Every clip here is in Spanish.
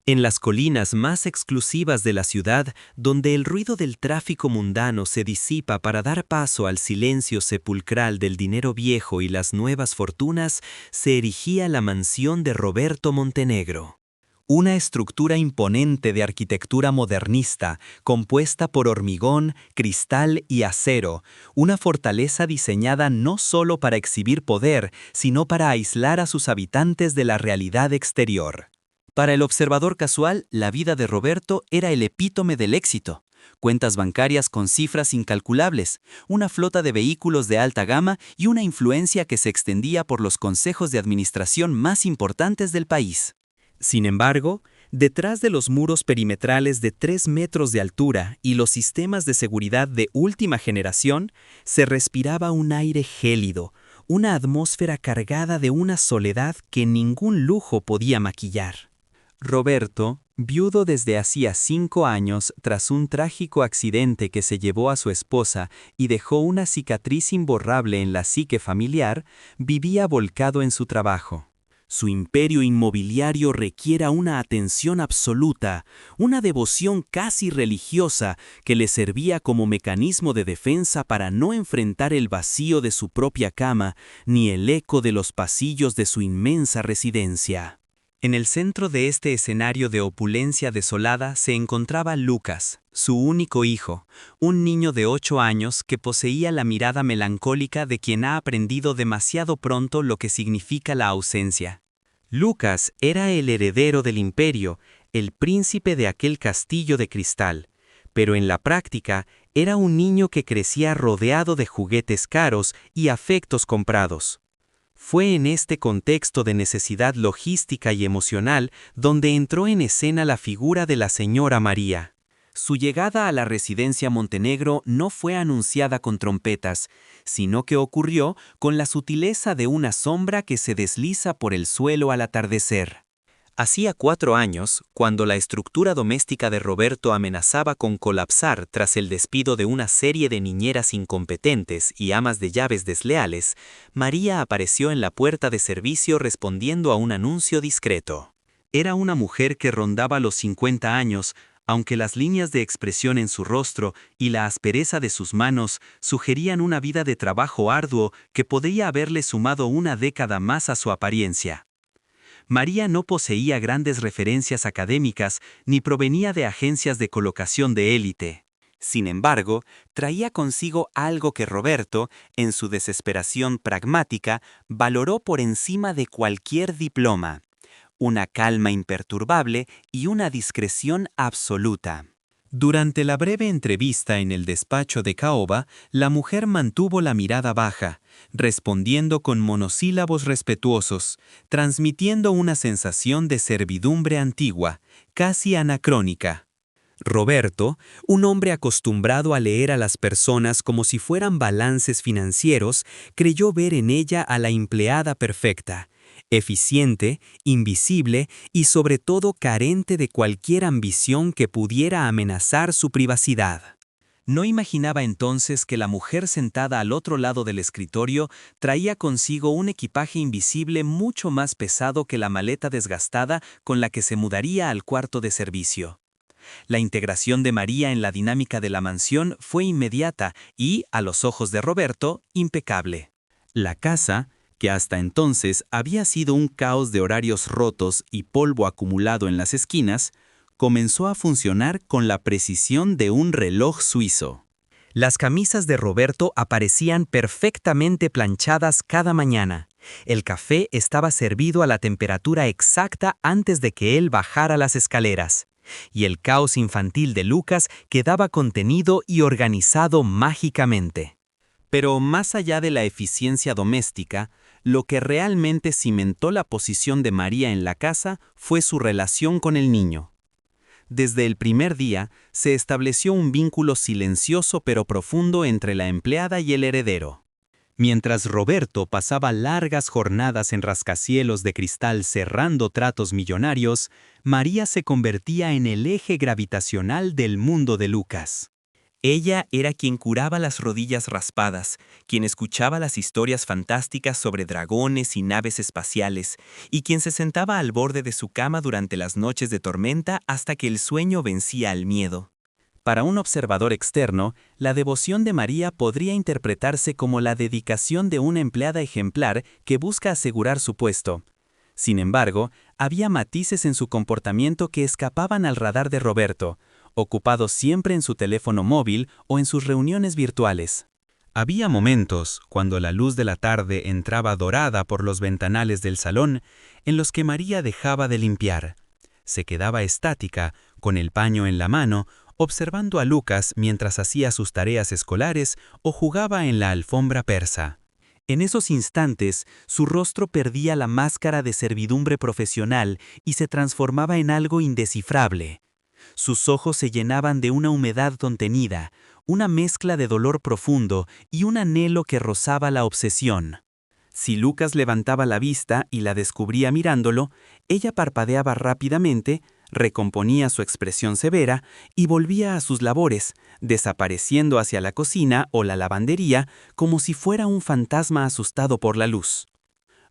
En las colinas más exclusivas de la ciudad, donde el ruido del tráfico mundano se disipa para dar paso al silencio sepulcral del dinero viejo y las nuevas fortunas, se erigía la mansión de Roberto Montenegro. Una estructura imponente de arquitectura modernista, compuesta por hormigón, cristal y acero, una fortaleza diseñada no solo para exhibir poder, sino para aislar a sus habitantes de la realidad exterior. Para el observador casual, la vida de Roberto era el epítome del éxito. Cuentas bancarias con cifras incalculables, una flota de vehículos de alta gama y una influencia que se extendía por los consejos de administración más importantes del país. Sin embargo, detrás de los muros perimetrales de 3 metros de altura y los sistemas de seguridad de última generación, se respiraba un aire gélido, una atmósfera cargada de una soledad que ningún lujo podía maquillar. Roberto, viudo desde hacía 5 años tras un trágico accidente que se llevó a su esposa y dejó una cicatriz imborrable en la psique familiar, vivía volcado en su trabajo. Su imperio inmobiliario requiere una atención absoluta, una devoción casi religiosa que le servía como mecanismo de defensa para no enfrentar el vacío de su propia cama ni el eco de los pasillos de su inmensa residencia. En el centro de este escenario de opulencia desolada se encontraba Lucas, su único hijo, un niño de 8 años que poseía la mirada melancólica de quien ha aprendido demasiado pronto lo que significa la ausencia. Lucas era el heredero del imperio, el príncipe de aquel castillo de cristal, pero en la práctica era un niño que crecía rodeado de juguetes caros y afectos comprados. Fue en este contexto de necesidad logística y emocional donde entró en escena la figura de la señora María. Su llegada a la residencia Montenegro no fue anunciada con trompetas, sino que ocurrió con la sutileza de una sombra que se desliza por el suelo al atardecer. Hacía 4 años, cuando la estructura doméstica de Roberto amenazaba con colapsar tras el despido de una serie de niñeras incompetentes y amas de llaves desleales, María apareció en la puerta de servicio respondiendo a un anuncio discreto. Era una mujer que rondaba los 50 años, aunque las líneas de expresión en su rostro y la aspereza de sus manos sugerían una vida de trabajo arduo que podría haberle sumado una década más a su apariencia. María no poseía grandes referencias académicas ni provenía de agencias de colocación de élite. Sin embargo, traía consigo algo que Roberto, en su desesperación pragmática, valoró por encima de cualquier diploma: una calma imperturbable y una discreción absoluta. Durante la breve entrevista en el despacho de Caoba, la mujer mantuvo la mirada baja, respondiendo con monosílabos respetuosos, transmitiendo una sensación de servidumbre antigua, casi anacrónica. Roberto, un hombre acostumbrado a leer a las personas como si fueran balances financieros, creyó ver en ella a la empleada perfecta, eficiente, invisible y sobre todo carente de cualquier ambición que pudiera amenazar su privacidad. No imaginaba entonces que la mujer sentada al otro lado del escritorio traía consigo un equipaje invisible mucho más pesado que la maleta desgastada con la que se mudaría al cuarto de servicio. La integración de María en la dinámica de la mansión fue inmediata y, a los ojos de Roberto, impecable. La casa, que hasta entonces había sido un caos de horarios rotos y polvo acumulado en las esquinas, comenzó a funcionar con la precisión de un reloj suizo. Las camisas de Roberto aparecían perfectamente planchadas cada mañana. El café estaba servido a la temperatura exacta antes de que él bajara las escaleras. Y el caos infantil de Lucas quedaba contenido y organizado mágicamente. Pero más allá de la eficiencia doméstica, lo que realmente cimentó la posición de María en la casa fue su relación con el niño. Desde el primer día, se estableció un vínculo silencioso pero profundo entre la empleada y el heredero. Mientras Roberto pasaba largas jornadas en rascacielos de cristal cerrando tratos millonarios, María se convertía en el eje gravitacional del mundo de Lucas. Ella era quien curaba las rodillas raspadas, quien escuchaba las historias fantásticas sobre dragones y naves espaciales, y quien se sentaba al borde de su cama durante las noches de tormenta hasta que el sueño vencía al miedo. Para un observador externo, la devoción de María podría interpretarse como la dedicación de una empleada ejemplar que busca asegurar su puesto. Sin embargo, había matices en su comportamiento que escapaban al radar de Roberto, ocupado siempre en su teléfono móvil o en sus reuniones virtuales. Había momentos, cuando la luz de la tarde entraba dorada por los ventanales del salón, en los que María dejaba de limpiar. Se quedaba estática, con el paño en la mano, observando a Lucas mientras hacía sus tareas escolares o jugaba en la alfombra persa. En esos instantes, su rostro perdía la máscara de servidumbre profesional y se transformaba en algo indescifrable. Sus ojos se llenaban de una humedad contenida, una mezcla de dolor profundo y un anhelo que rozaba la obsesión. Si Lucas levantaba la vista y la descubría mirándolo, ella parpadeaba rápidamente, recomponía su expresión severa y volvía a sus labores, desapareciendo hacia la cocina o la lavandería como si fuera un fantasma asustado por la luz.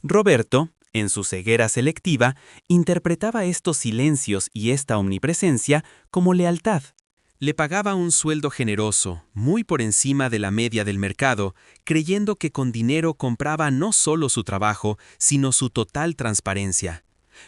Roberto, en su ceguera selectiva, interpretaba estos silencios y esta omnipresencia como lealtad. Le pagaba un sueldo generoso, muy por encima de la media del mercado, creyendo que con dinero compraba no solo su trabajo, sino su total transparencia.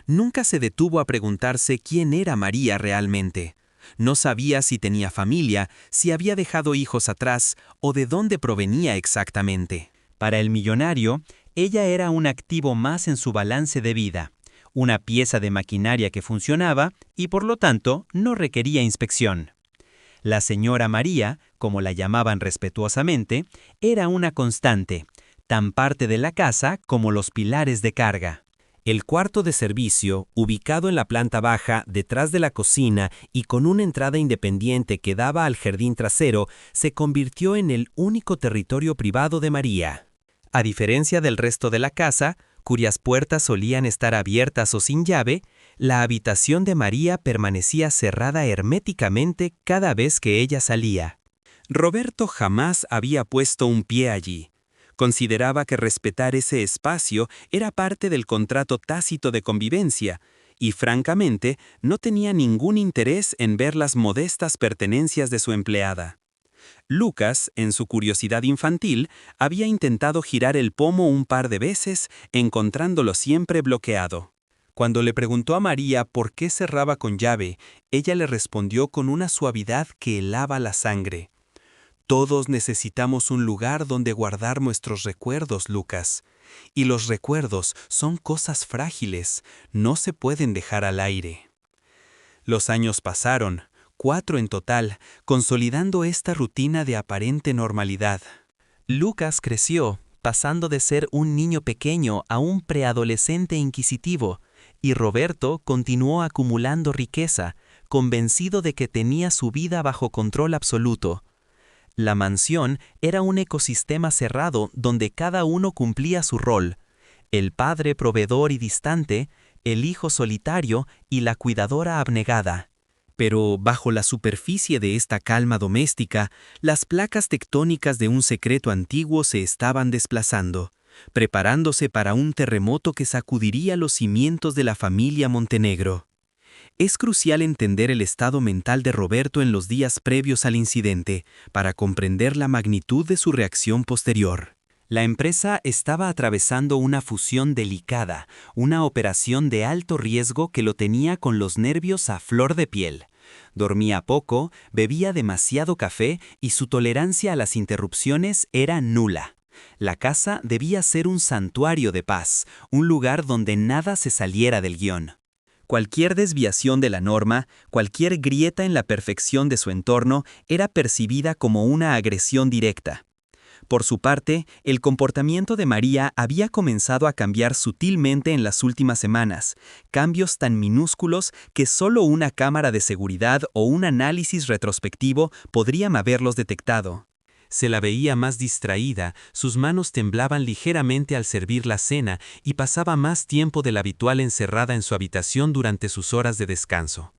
Nunca se detuvo a preguntarse quién era María realmente. No sabía si tenía familia, si había dejado hijos atrás o de dónde provenía exactamente. Para el millonario, ella era un activo más en su balance de vida, una pieza de maquinaria que funcionaba y por lo tanto no requería inspección. La señora María, como la llamaban respetuosamente, era una constante, tan parte de la casa como los pilares de carga. El cuarto de servicio, ubicado en la planta baja, detrás de la cocina y con una entrada independiente que daba al jardín trasero, se convirtió en el único territorio privado de María. A diferencia del resto de la casa, cuyas puertas solían estar abiertas o sin llave, la habitación de María permanecía cerrada herméticamente cada vez que ella salía. Roberto jamás había puesto un pie allí. Consideraba que respetar ese espacio era parte del contrato tácito de convivencia, y francamente no tenía ningún interés en ver las modestas pertenencias de su empleada. Lucas, en su curiosidad infantil, había intentado girar el pomo un par de veces, encontrándolo siempre bloqueado. Cuando le preguntó a María por qué cerraba con llave, ella le respondió con una suavidad que helaba la sangre. Todos necesitamos un lugar donde guardar nuestros recuerdos, Lucas. Y los recuerdos son cosas frágiles, no se pueden dejar al aire. Los años pasaron, 4 en total, consolidando esta rutina de aparente normalidad. Lucas creció, pasando de ser un niño pequeño a un preadolescente inquisitivo, y Roberto continuó acumulando riqueza, convencido de que tenía su vida bajo control absoluto. La mansión era un ecosistema cerrado donde cada uno cumplía su rol: el padre proveedor y distante, el hijo solitario y la cuidadora abnegada. Pero bajo la superficie de esta calma doméstica, las placas tectónicas de un secreto antiguo se estaban desplazando, preparándose para un terremoto que sacudiría los cimientos de la familia Montenegro. Es crucial entender el estado mental de Roberto en los días previos al incidente, para comprender la magnitud de su reacción posterior. La empresa estaba atravesando una fusión delicada, una operación de alto riesgo que lo tenía con los nervios a flor de piel. Dormía poco, bebía demasiado café y su tolerancia a las interrupciones era nula. La casa debía ser un santuario de paz, un lugar donde nada se saliera del guión. Cualquier desviación de la norma, cualquier grieta en la perfección de su entorno, era percibida como una agresión directa. Por su parte, el comportamiento de María había comenzado a cambiar sutilmente en las últimas semanas, cambios tan minúsculos que solo una cámara de seguridad o un análisis retrospectivo podrían haberlos detectado. Se la veía más distraída, sus manos temblaban ligeramente al servir la cena y pasaba más tiempo del habitual encerrada en su habitación durante sus horas de descanso.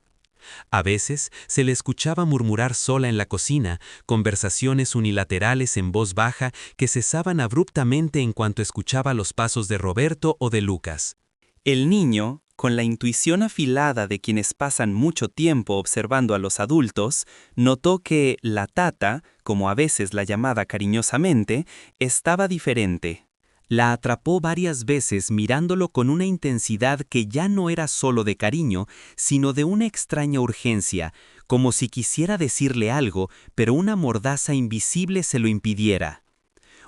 A veces se le escuchaba murmurar sola en la cocina, conversaciones unilaterales en voz baja que cesaban abruptamente en cuanto escuchaba los pasos de Roberto o de Lucas. El niño, con la intuición afilada de quienes pasan mucho tiempo observando a los adultos, notó que la tata, como a veces la llamaba cariñosamente, estaba diferente. La atrapó varias veces mirándolo con una intensidad que ya no era solo de cariño, sino de una extraña urgencia, como si quisiera decirle algo, pero una mordaza invisible se lo impidiera.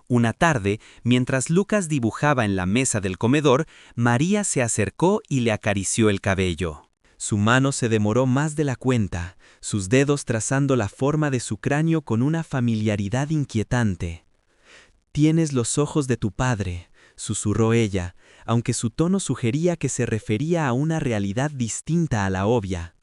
Una tarde, mientras Lucas dibujaba en la mesa del comedor, María se acercó y le acarició el cabello. Su mano se demoró más de la cuenta, sus dedos trazando la forma de su cráneo con una familiaridad inquietante. «Tienes los ojos de tu padre», susurró ella, aunque su tono sugería que se refería a una realidad distinta a la obvia.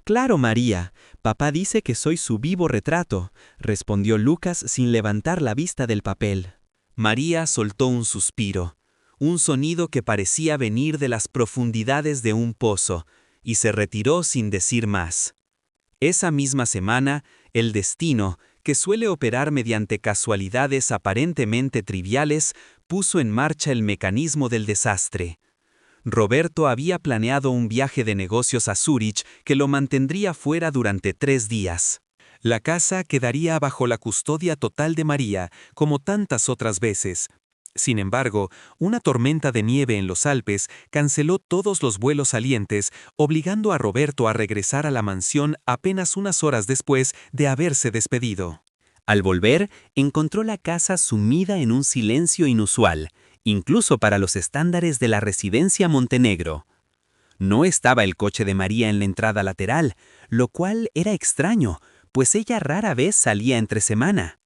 «Claro, María, papá dice que soy su vivo retrato», respondió Lucas sin levantar la vista del papel. María soltó un suspiro, un sonido que parecía venir de las profundidades de un pozo, y se retiró sin decir más. Esa misma semana, el destino, que suele operar mediante casualidades aparentemente triviales, puso en marcha el mecanismo del desastre. Roberto había planeado un viaje de negocios a Zúrich que lo mantendría fuera durante 3 días. La casa quedaría bajo la custodia total de María, como tantas otras veces. Sin embargo, una tormenta de nieve en los Alpes canceló todos los vuelos salientes, obligando a Roberto a regresar a la mansión apenas unas horas después de haberse despedido. Al volver, encontró la casa sumida en un silencio inusual, incluso para los estándares de la residencia Montenegro. No estaba el coche de María en la entrada lateral, lo cual era extraño, pues ella rara vez salía entre semana.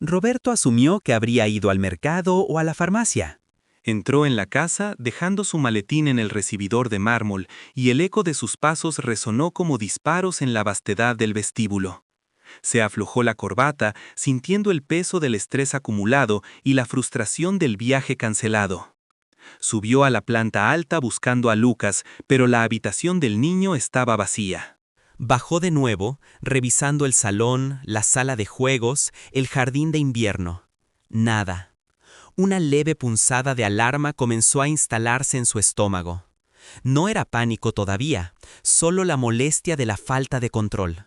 Roberto asumió que habría ido al mercado o a la farmacia. Entró en la casa dejando su maletín en el recibidor de mármol y el eco de sus pasos resonó como disparos en la vastedad del vestíbulo. Se aflojó la corbata, sintiendo el peso del estrés acumulado y la frustración del viaje cancelado. Subió a la planta alta buscando a Lucas, pero la habitación del niño estaba vacía. Bajó de nuevo, revisando el salón, la sala de juegos, el jardín de invierno. Nada. Una leve punzada de alarma comenzó a instalarse en su estómago. No era pánico todavía, solo la molestia de la falta de control.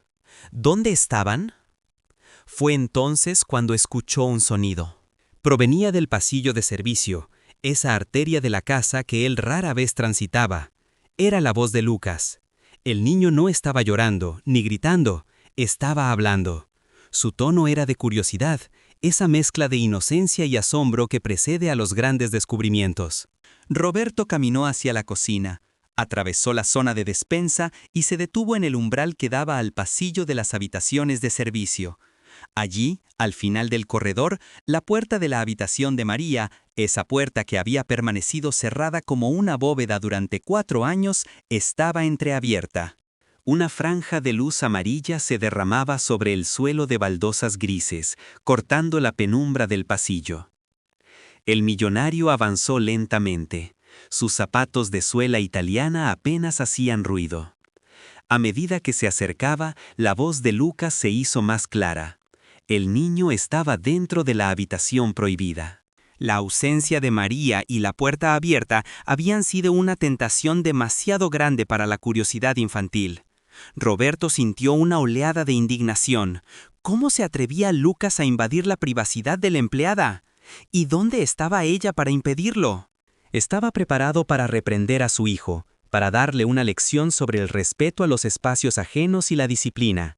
¿Dónde estaban? Fue entonces cuando escuchó un sonido. Provenía del pasillo de servicio, esa arteria de la casa que él rara vez transitaba. Era la voz de Lucas. El niño no estaba llorando, ni gritando, estaba hablando. Su tono era de curiosidad, esa mezcla de inocencia y asombro que precede a los grandes descubrimientos. Roberto caminó hacia la cocina, atravesó la zona de despensa y se detuvo en el umbral que daba al pasillo de las habitaciones de servicio. Allí, al final del corredor, la puerta de la habitación de María, esa puerta que había permanecido cerrada como una bóveda durante 4 años, estaba entreabierta. Una franja de luz amarilla se derramaba sobre el suelo de baldosas grises, cortando la penumbra del pasillo. El millonario avanzó lentamente. Sus zapatos de suela italiana apenas hacían ruido. A medida que se acercaba, la voz de Lucas se hizo más clara. El niño estaba dentro de la habitación prohibida. La ausencia de María y la puerta abierta habían sido una tentación demasiado grande para la curiosidad infantil. Roberto sintió una oleada de indignación. ¿Cómo se atrevía Lucas a invadir la privacidad de la empleada? ¿Y dónde estaba ella para impedirlo? Estaba preparado para reprender a su hijo, para darle una lección sobre el respeto a los espacios ajenos y la disciplina.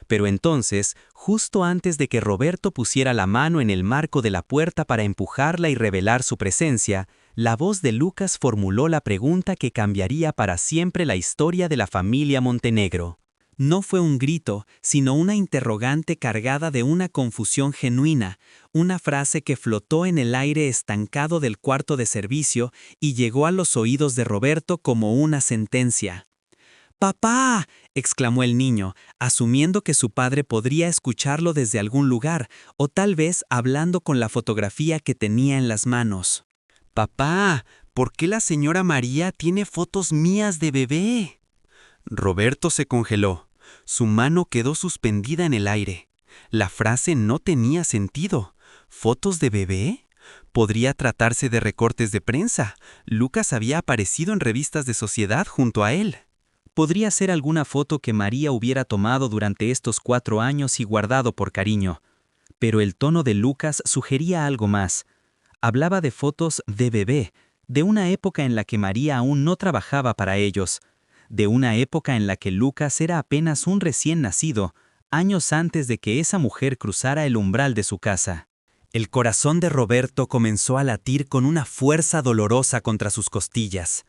Pero entonces, justo antes de que Roberto pusiera la mano en el marco de la puerta para empujarla y revelar su presencia, la voz de Lucas formuló la pregunta que cambiaría para siempre la historia de la familia Montenegro. No fue un grito, sino una interrogante cargada de una confusión genuina, una frase que flotó en el aire estancado del cuarto de servicio y llegó a los oídos de Roberto como una sentencia. «¡Papá!», exclamó el niño, asumiendo que su padre podría escucharlo desde algún lugar, o tal vez hablando con la fotografía que tenía en las manos. «Papá, ¿por qué la señora María tiene fotos mías de bebé?». Roberto se congeló. Su mano quedó suspendida en el aire. La frase no tenía sentido. ¿Fotos de bebé? Podría tratarse de recortes de prensa. Lucas había aparecido en revistas de sociedad junto a él. Podría ser alguna foto que María hubiera tomado durante estos 4 años y guardado por cariño. Pero el tono de Lucas sugería algo más. Hablaba de fotos de bebé, de una época en la que María aún no trabajaba para ellos, de una época en la que Lucas era apenas un recién nacido, años antes de que esa mujer cruzara el umbral de su casa. El corazón de Roberto comenzó a latir con una fuerza dolorosa contra sus costillas.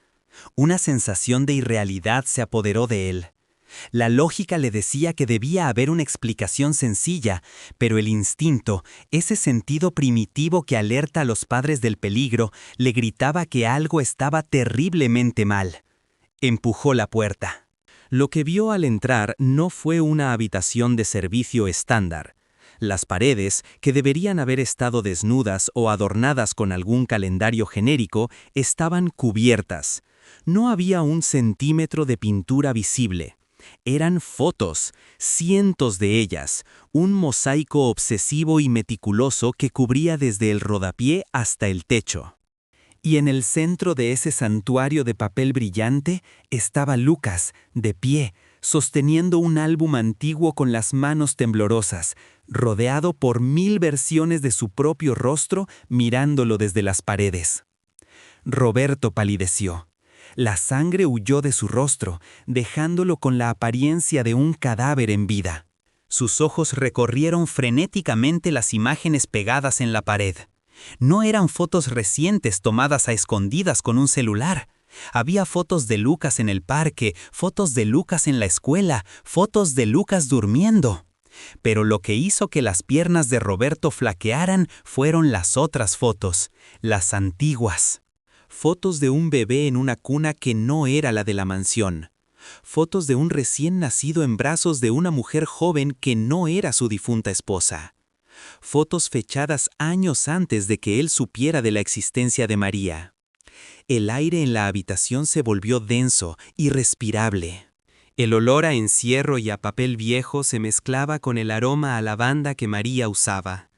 Una sensación de irrealidad se apoderó de él. La lógica le decía que debía haber una explicación sencilla, pero el instinto, ese sentido primitivo que alerta a los padres del peligro, le gritaba que algo estaba terriblemente mal. Empujó la puerta. Lo que vio al entrar no fue una habitación de servicio estándar. Las paredes, que deberían haber estado desnudas o adornadas con algún calendario genérico, estaban cubiertas. No había un centímetro de pintura visible. Eran fotos, cientos de ellas, un mosaico obsesivo y meticuloso que cubría desde el rodapié hasta el techo. Y en el centro de ese santuario de papel brillante estaba Lucas, de pie, sosteniendo un álbum antiguo con las manos temblorosas, rodeado por 1000 versiones de su propio rostro mirándolo desde las paredes. Roberto palideció. La sangre huyó de su rostro, dejándolo con la apariencia de un cadáver en vida. Sus ojos recorrieron frenéticamente las imágenes pegadas en la pared. No eran fotos recientes tomadas a escondidas con un celular. Había fotos de Lucas en el parque, fotos de Lucas en la escuela, fotos de Lucas durmiendo. Pero lo que hizo que las piernas de Roberto flaquearan fueron las otras fotos, las antiguas. Fotos de un bebé en una cuna que no era la de la mansión. Fotos de un recién nacido en brazos de una mujer joven que no era su difunta esposa. Fotos fechadas años antes de que él supiera de la existencia de María. El aire en la habitación se volvió denso, irrespirable. El olor a encierro y a papel viejo se mezclaba con el aroma a lavanda que María usaba.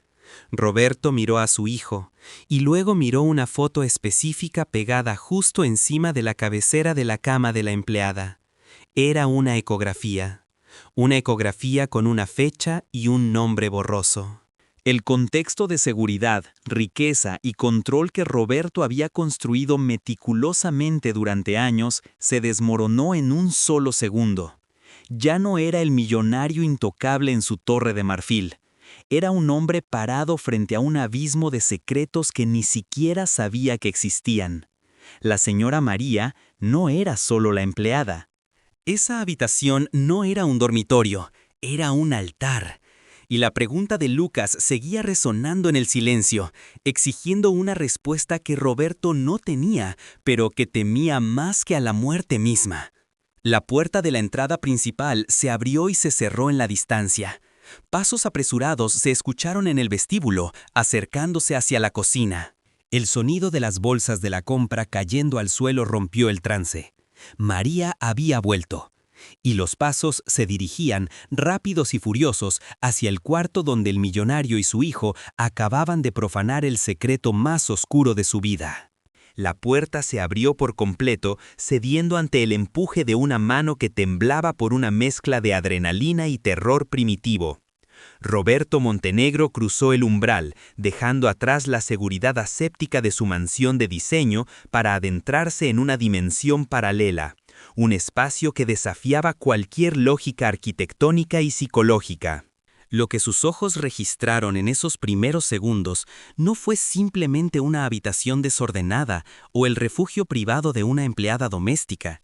Roberto miró a su hijo, y luego miró una foto específica pegada justo encima de la cabecera de la cama de la empleada. Era una ecografía con una fecha y un nombre borroso. El contexto de seguridad, riqueza y control que Roberto había construido meticulosamente durante años se desmoronó en un solo segundo. Ya no era el millonario intocable en su torre de marfil. Era un hombre parado frente a un abismo de secretos que ni siquiera sabía que existían. La señora María no era solo la empleada. Esa habitación no era un dormitorio, era un altar. Y la pregunta de Lucas seguía resonando en el silencio, exigiendo una respuesta que Roberto no tenía, pero que temía más que a la muerte misma. La puerta de la entrada principal se abrió y se cerró en la distancia. Pasos apresurados se escucharon en el vestíbulo, acercándose hacia la cocina. El sonido de las bolsas de la compra cayendo al suelo rompió el trance. María había vuelto. Y los pasos se dirigían, rápidos y furiosos, hacia el cuarto donde el millonario y su hijo acababan de profanar el secreto más oscuro de su vida. La puerta se abrió por completo, cediendo ante el empuje de una mano que temblaba por una mezcla de adrenalina y terror primitivo. Roberto Montenegro cruzó el umbral, dejando atrás la seguridad aséptica de su mansión de diseño para adentrarse en una dimensión paralela, un espacio que desafiaba cualquier lógica arquitectónica y psicológica. Lo que sus ojos registraron en esos primeros segundos no fue simplemente una habitación desordenada o el refugio privado de una empleada doméstica.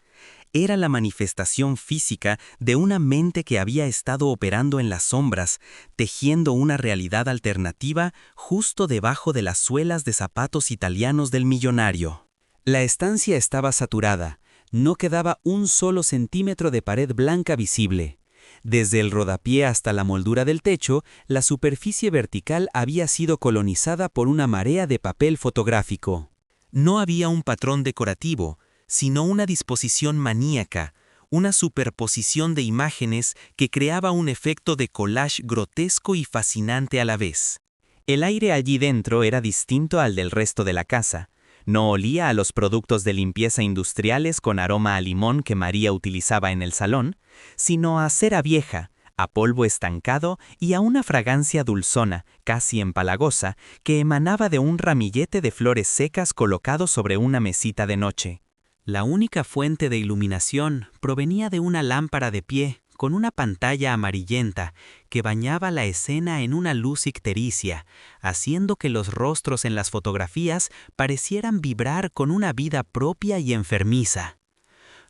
Era la manifestación física de una mente que había estado operando en las sombras, tejiendo una realidad alternativa justo debajo de las suelas de zapatos italianos del millonario. La estancia estaba saturada, no quedaba un solo centímetro de pared blanca visible. Desde el rodapié hasta la moldura del techo, la superficie vertical había sido colonizada por una marea de papel fotográfico. No había un patrón decorativo, sino una disposición maníaca, una superposición de imágenes que creaba un efecto de collage grotesco y fascinante a la vez. El aire allí dentro era distinto al del resto de la casa. No olía a los productos de limpieza industriales con aroma a limón que María utilizaba en el salón, sino a cera vieja, a polvo estancado y a una fragancia dulzona, casi empalagosa, que emanaba de un ramillete de flores secas colocado sobre una mesita de noche. La única fuente de iluminación provenía de una lámpara de pie con una pantalla amarillenta que bañaba la escena en una luz ictericia, haciendo que los rostros en las fotografías parecieran vibrar con una vida propia y enfermiza.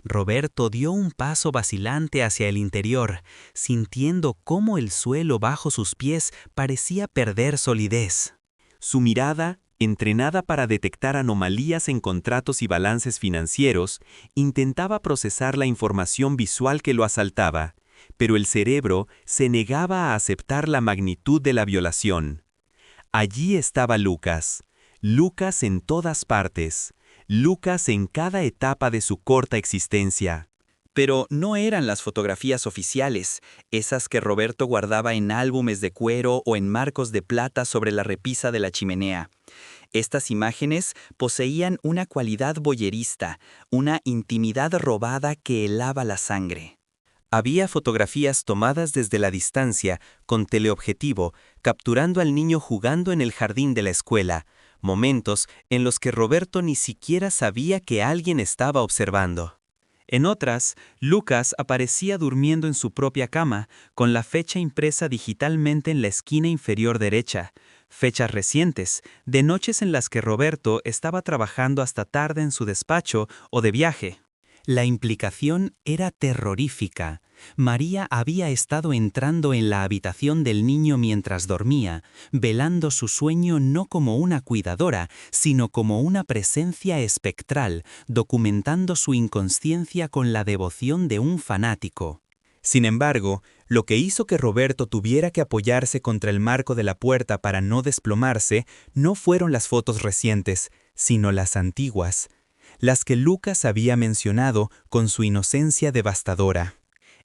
Roberto dio un paso vacilante hacia el interior, sintiendo cómo el suelo bajo sus pies parecía perder solidez. Su mirada, entrenada para detectar anomalías en contratos y balances financieros, intentaba procesar la información visual que lo asaltaba, pero el cerebro se negaba a aceptar la magnitud de la violación. Allí estaba Lucas. Lucas en todas partes. Lucas en cada etapa de su corta existencia. Pero no eran las fotografías oficiales, esas que Roberto guardaba en álbumes de cuero o en marcos de plata sobre la repisa de la chimenea. Estas imágenes poseían una cualidad voyerista, una intimidad robada que helaba la sangre. Había fotografías tomadas desde la distancia, con teleobjetivo, capturando al niño jugando en el jardín de la escuela, momentos en los que Roberto ni siquiera sabía que alguien estaba observando. En otras, Lucas aparecía durmiendo en su propia cama, con la fecha impresa digitalmente en la esquina inferior derecha, fechas recientes, de noches en las que Roberto estaba trabajando hasta tarde en su despacho o de viaje. La implicación era terrorífica. María había estado entrando en la habitación del niño mientras dormía, velando su sueño no como una cuidadora, sino como una presencia espectral, documentando su inconsciencia con la devoción de un fanático. Sin embargo, lo que hizo que Roberto tuviera que apoyarse contra el marco de la puerta para no desplomarse no fueron las fotos recientes, sino las antiguas, las que Lucas había mencionado con su inocencia devastadora.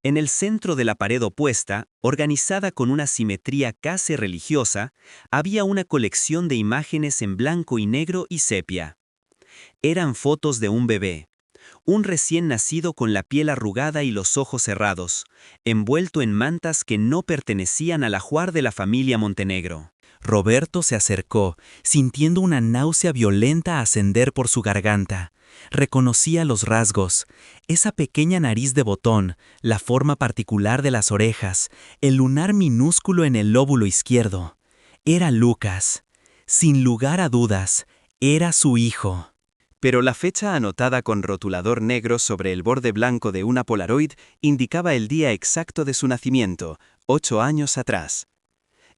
En el centro de la pared opuesta, organizada con una simetría casi religiosa, había una colección de imágenes en blanco y negro y sepia. Eran fotos de un bebé, un recién nacido con la piel arrugada y los ojos cerrados, envuelto en mantas que no pertenecían al ajuar de la familia Montenegro. Roberto se acercó, sintiendo una náusea violenta ascender por su garganta. Reconocía los rasgos, esa pequeña nariz de botón, la forma particular de las orejas, el lunar minúsculo en el lóbulo izquierdo. Era Lucas. Sin lugar a dudas, era su hijo. Pero la fecha anotada con rotulador negro sobre el borde blanco de una Polaroid indicaba el día exacto de su nacimiento, 8 años atrás.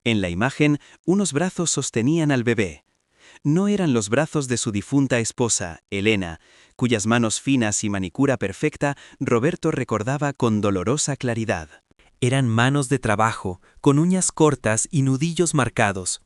En la imagen, unos brazos sostenían al bebé. No eran los brazos de su difunta esposa, Elena, cuyas manos finas y manicura perfecta Roberto recordaba con dolorosa claridad. Eran manos de trabajo, con uñas cortas y nudillos marcados.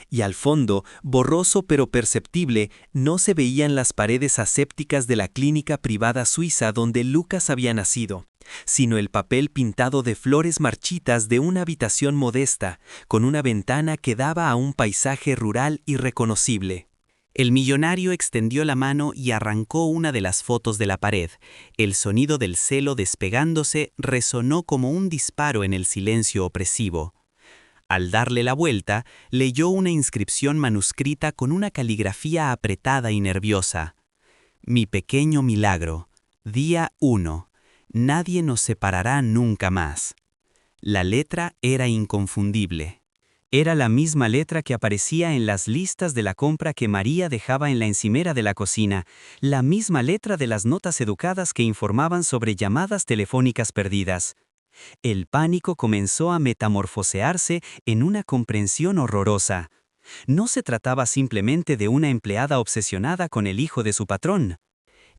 Y al fondo, borroso pero perceptible, no se veían las paredes asépticas de la clínica privada suiza donde Lucas había nacido, sino el papel pintado de flores marchitas de una habitación modesta, con una ventana que daba a un paisaje rural irreconocible. El millonario extendió la mano y arrancó una de las fotos de la pared. El sonido del celo despegándose resonó como un disparo en el silencio opresivo. Al darle la vuelta, leyó una inscripción manuscrita con una caligrafía apretada y nerviosa. Mi pequeño milagro. Día 1. Nadie nos separará nunca más. La letra era inconfundible. Era la misma letra que aparecía en las listas de la compra que María dejaba en la encimera de la cocina, la misma letra de las notas educadas que informaban sobre llamadas telefónicas perdidas. El pánico comenzó a metamorfosearse en una comprensión horrorosa. No se trataba simplemente de una empleada obsesionada con el hijo de su patrón.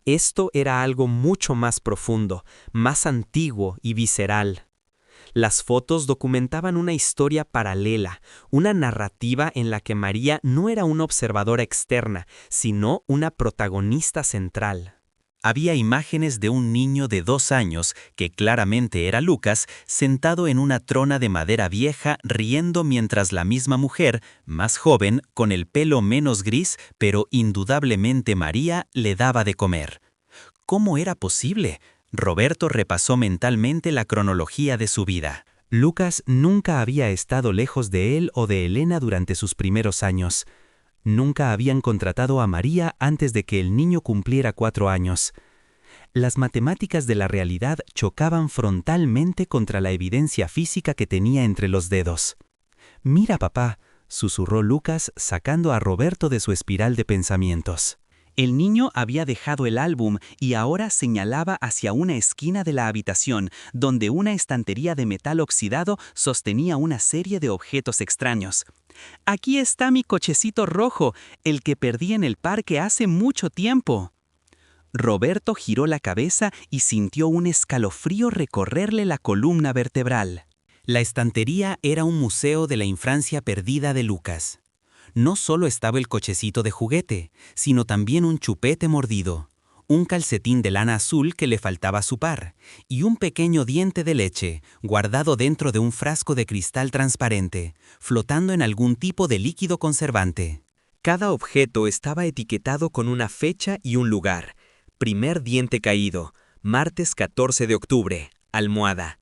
Esto era algo mucho más profundo, más antiguo y visceral. Las fotos documentaban una historia paralela, una narrativa en la que María no era una observadora externa, sino una protagonista central. Había imágenes de un niño de 2 años, que claramente era Lucas, sentado en una trona de madera vieja riendo mientras la misma mujer, más joven, con el pelo menos gris, pero indudablemente María, le daba de comer. ¿Cómo era posible? Roberto repasó mentalmente la cronología de su vida. Lucas nunca había estado lejos de él o de Elena durante sus primeros años. Nunca habían contratado a María antes de que el niño cumpliera 4 años. Las matemáticas de la realidad chocaban frontalmente contra la evidencia física que tenía entre los dedos. «Mira, papá», susurró Lucas, sacando a Roberto de su espiral de pensamientos. El niño había dejado el álbum y ahora señalaba hacia una esquina de la habitación, donde una estantería de metal oxidado sostenía una serie de objetos extraños. «Aquí está mi cochecito rojo, el que perdí en el parque hace mucho tiempo». Roberto giró la cabeza y sintió un escalofrío recorrerle la columna vertebral. La estantería era un museo de la infancia perdida de Lucas. No solo estaba el cochecito de juguete, sino también un chupete mordido, un calcetín de lana azul que le faltaba a su par, y un pequeño diente de leche, guardado dentro de un frasco de cristal transparente, flotando en algún tipo de líquido conservante. Cada objeto estaba etiquetado con una fecha y un lugar. Primer diente caído, martes 14 de octubre, almohada.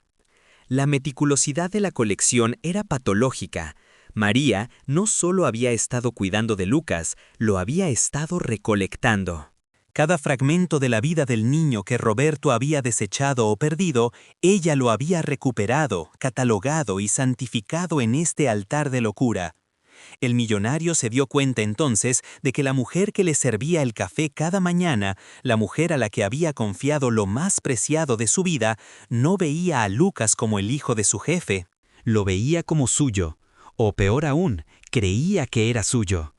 La meticulosidad de la colección era patológica. María no solo había estado cuidando de Lucas, lo había estado recolectando. Cada fragmento de la vida del niño que Roberto había desechado o perdido, ella lo había recuperado, catalogado y santificado en este altar de locura. El millonario se dio cuenta entonces de que la mujer que le servía el café cada mañana, la mujer a la que había confiado lo más preciado de su vida, no veía a Lucas como el hijo de su jefe, lo veía como suyo, o peor aún, creía que era suyo.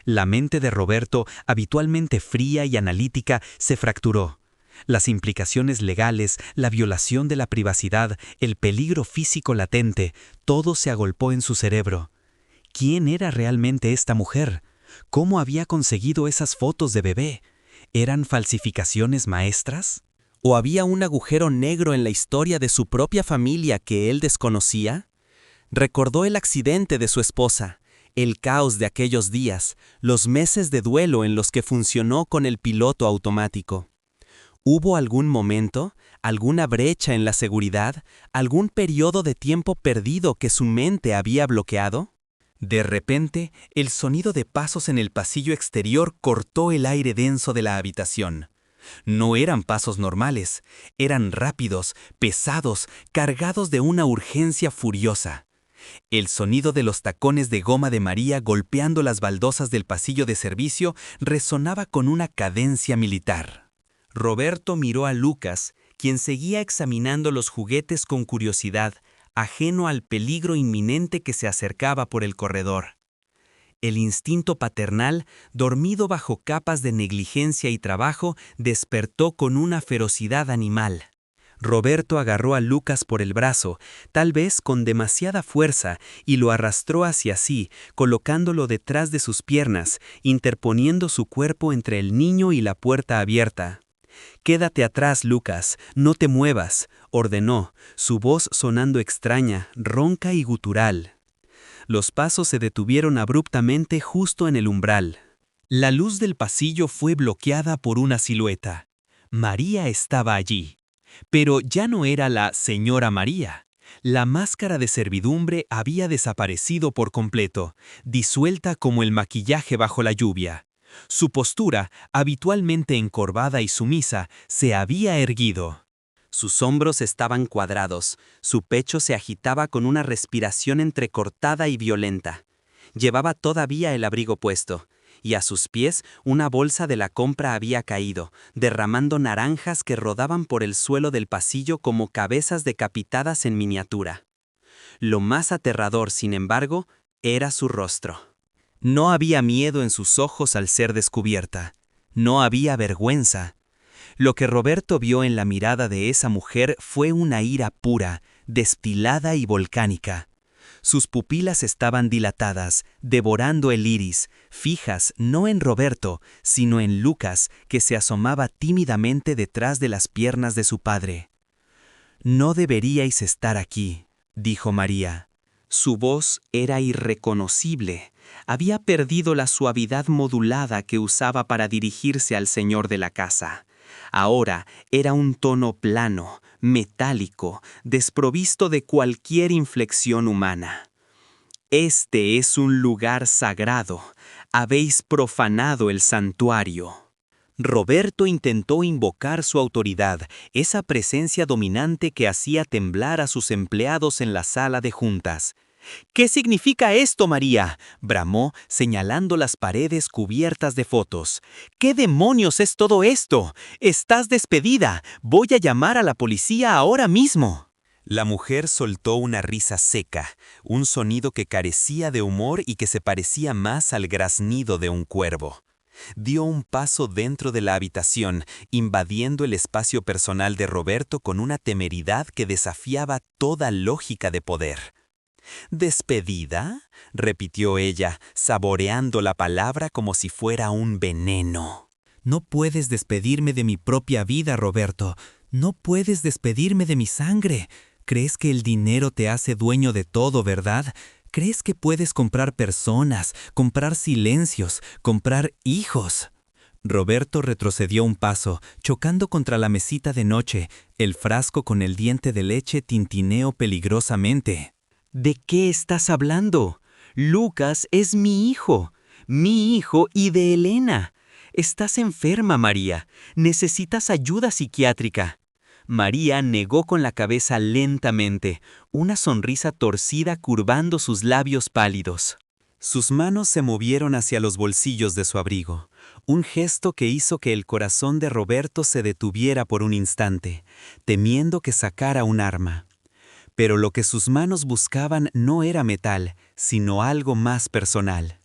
La mente de Roberto, habitualmente fría y analítica, se fracturó. Las implicaciones legales, la violación de la privacidad, el peligro físico latente, todo se agolpó en su cerebro. ¿Quién era realmente esta mujer? ¿Cómo había conseguido esas fotos de bebé? ¿Eran falsificaciones maestras? ¿O había un agujero negro en la historia de su propia familia que él desconocía? Recordó el accidente de su esposa, el caos de aquellos días, los meses de duelo en los que funcionó con el piloto automático. ¿Hubo algún momento, alguna brecha en la seguridad, algún periodo de tiempo perdido que su mente había bloqueado? De repente, el sonido de pasos en el pasillo exterior cortó el aire denso de la habitación. No eran pasos normales, eran rápidos, pesados, cargados de una urgencia furiosa. El sonido de los tacones de goma de María golpeando las baldosas del pasillo de servicio resonaba con una cadencia militar. Roberto miró a Lucas, quien seguía examinando los juguetes con curiosidad, ajeno al peligro inminente que se acercaba por el corredor. El instinto paternal, dormido bajo capas de negligencia y trabajo, despertó con una ferocidad animal. Roberto agarró a Lucas por el brazo, tal vez con demasiada fuerza, y lo arrastró hacia sí, colocándolo detrás de sus piernas, interponiendo su cuerpo entre el niño y la puerta abierta. «Quédate atrás, Lucas, no te muevas», ordenó, su voz sonando extraña, ronca y gutural. Los pasos se detuvieron abruptamente justo en el umbral. La luz del pasillo fue bloqueada por una silueta. María estaba allí. Pero ya no era la señora María. La máscara de servidumbre había desaparecido por completo, disuelta como el maquillaje bajo la lluvia. Su postura, habitualmente encorvada y sumisa, se había erguido. Sus hombros estaban cuadrados, su pecho se agitaba con una respiración entrecortada y violenta. Llevaba todavía el abrigo puesto, y a sus pies una bolsa de la compra había caído, derramando naranjas que rodaban por el suelo del pasillo como cabezas decapitadas en miniatura. Lo más aterrador, sin embargo, era su rostro. No había miedo en sus ojos al ser descubierta. No había vergüenza. Lo que Roberto vio en la mirada de esa mujer fue una ira pura, destilada y volcánica. Sus pupilas estaban dilatadas, devorando el iris, fijas no en Roberto, sino en Lucas, que se asomaba tímidamente detrás de las piernas de su padre. «No deberíais estar aquí», dijo María. Su voz era irreconocible. Había perdido la suavidad modulada que usaba para dirigirse al señor de la casa. Ahora era un tono plano, metálico, desprovisto de cualquier inflexión humana. «Este es un lugar sagrado. Habéis profanado el santuario». Roberto intentó invocar su autoridad, esa presencia dominante que hacía temblar a sus empleados en la sala de juntas. «¿Qué significa esto, María?», bramó, señalando las paredes cubiertas de fotos. «¿Qué demonios es todo esto? Estás despedida. Voy a llamar a la policía ahora mismo». La mujer soltó una risa seca, un sonido que carecía de humor y que se parecía más al graznido de un cuervo. Dio un paso dentro de la habitación, invadiendo el espacio personal de Roberto con una temeridad que desafiaba toda lógica de poder. «¿Despedida?», repitió ella, saboreando la palabra como si fuera un veneno. «No puedes despedirme de mi propia vida, Roberto. No puedes despedirme de mi sangre. ¿Crees que el dinero te hace dueño de todo, verdad? ¿Crees que puedes comprar personas, comprar silencios, comprar hijos?» Roberto retrocedió un paso, chocando contra la mesita de noche. El frasco con el diente de leche tintineó peligrosamente. «¿De qué estás hablando? Lucas es mi hijo y de Elena. Estás enferma, María. Necesitas ayuda psiquiátrica». María negó con la cabeza lentamente, una sonrisa torcida curvando sus labios pálidos. Sus manos se movieron hacia los bolsillos de su abrigo, un gesto que hizo que el corazón de Roberto se detuviera por un instante, temiendo que sacara un arma. Pero lo que sus manos buscaban no era metal, sino algo más personal.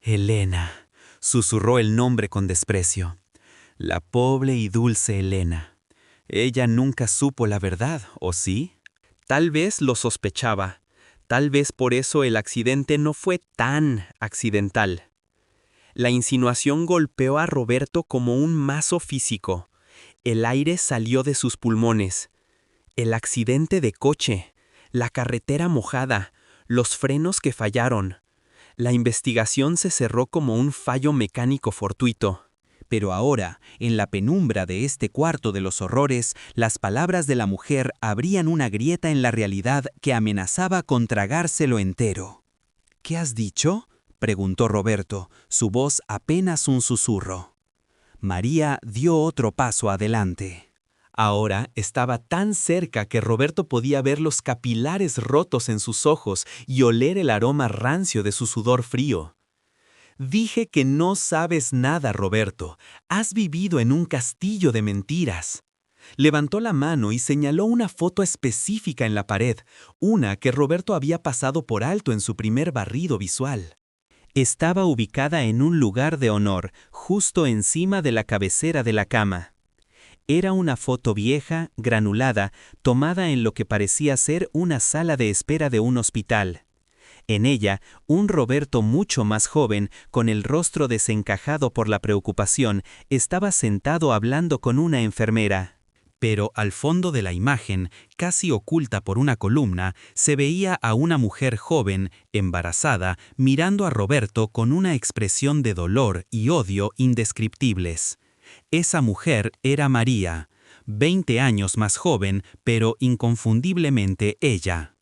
«Elena», susurró el nombre con desprecio. «La pobre y dulce Elena. Ella nunca supo la verdad, ¿o sí?». Tal vez lo sospechaba. Tal vez por eso el accidente no fue tan accidental. La insinuación golpeó a Roberto como un mazo físico. El aire salió de sus pulmones. El accidente de coche, la carretera mojada, los frenos que fallaron. La investigación se cerró como un fallo mecánico fortuito. Pero ahora, en la penumbra de este cuarto de los horrores, las palabras de la mujer abrían una grieta en la realidad que amenazaba con tragárselo entero. «¿Qué has dicho?», preguntó Roberto, su voz apenas un susurro. María dio otro paso adelante. Ahora estaba tan cerca que Roberto podía ver los capilares rotos en sus ojos y oler el aroma rancio de su sudor frío. «Dije que no sabes nada, Roberto. Has vivido en un castillo de mentiras». Levantó la mano y señaló una foto específica en la pared, una que Roberto había pasado por alto en su primer barrido visual. Estaba ubicada en un lugar de honor, justo encima de la cabecera de la cama. Era una foto vieja, granulada, tomada en lo que parecía ser una sala de espera de un hospital. En ella, un Roberto mucho más joven, con el rostro desencajado por la preocupación, estaba sentado hablando con una enfermera. Pero al fondo de la imagen, casi oculta por una columna, se veía a una mujer joven, embarazada, mirando a Roberto con una expresión de dolor y odio indescriptibles. Esa mujer era María, 20 años más joven, pero inconfundiblemente ella.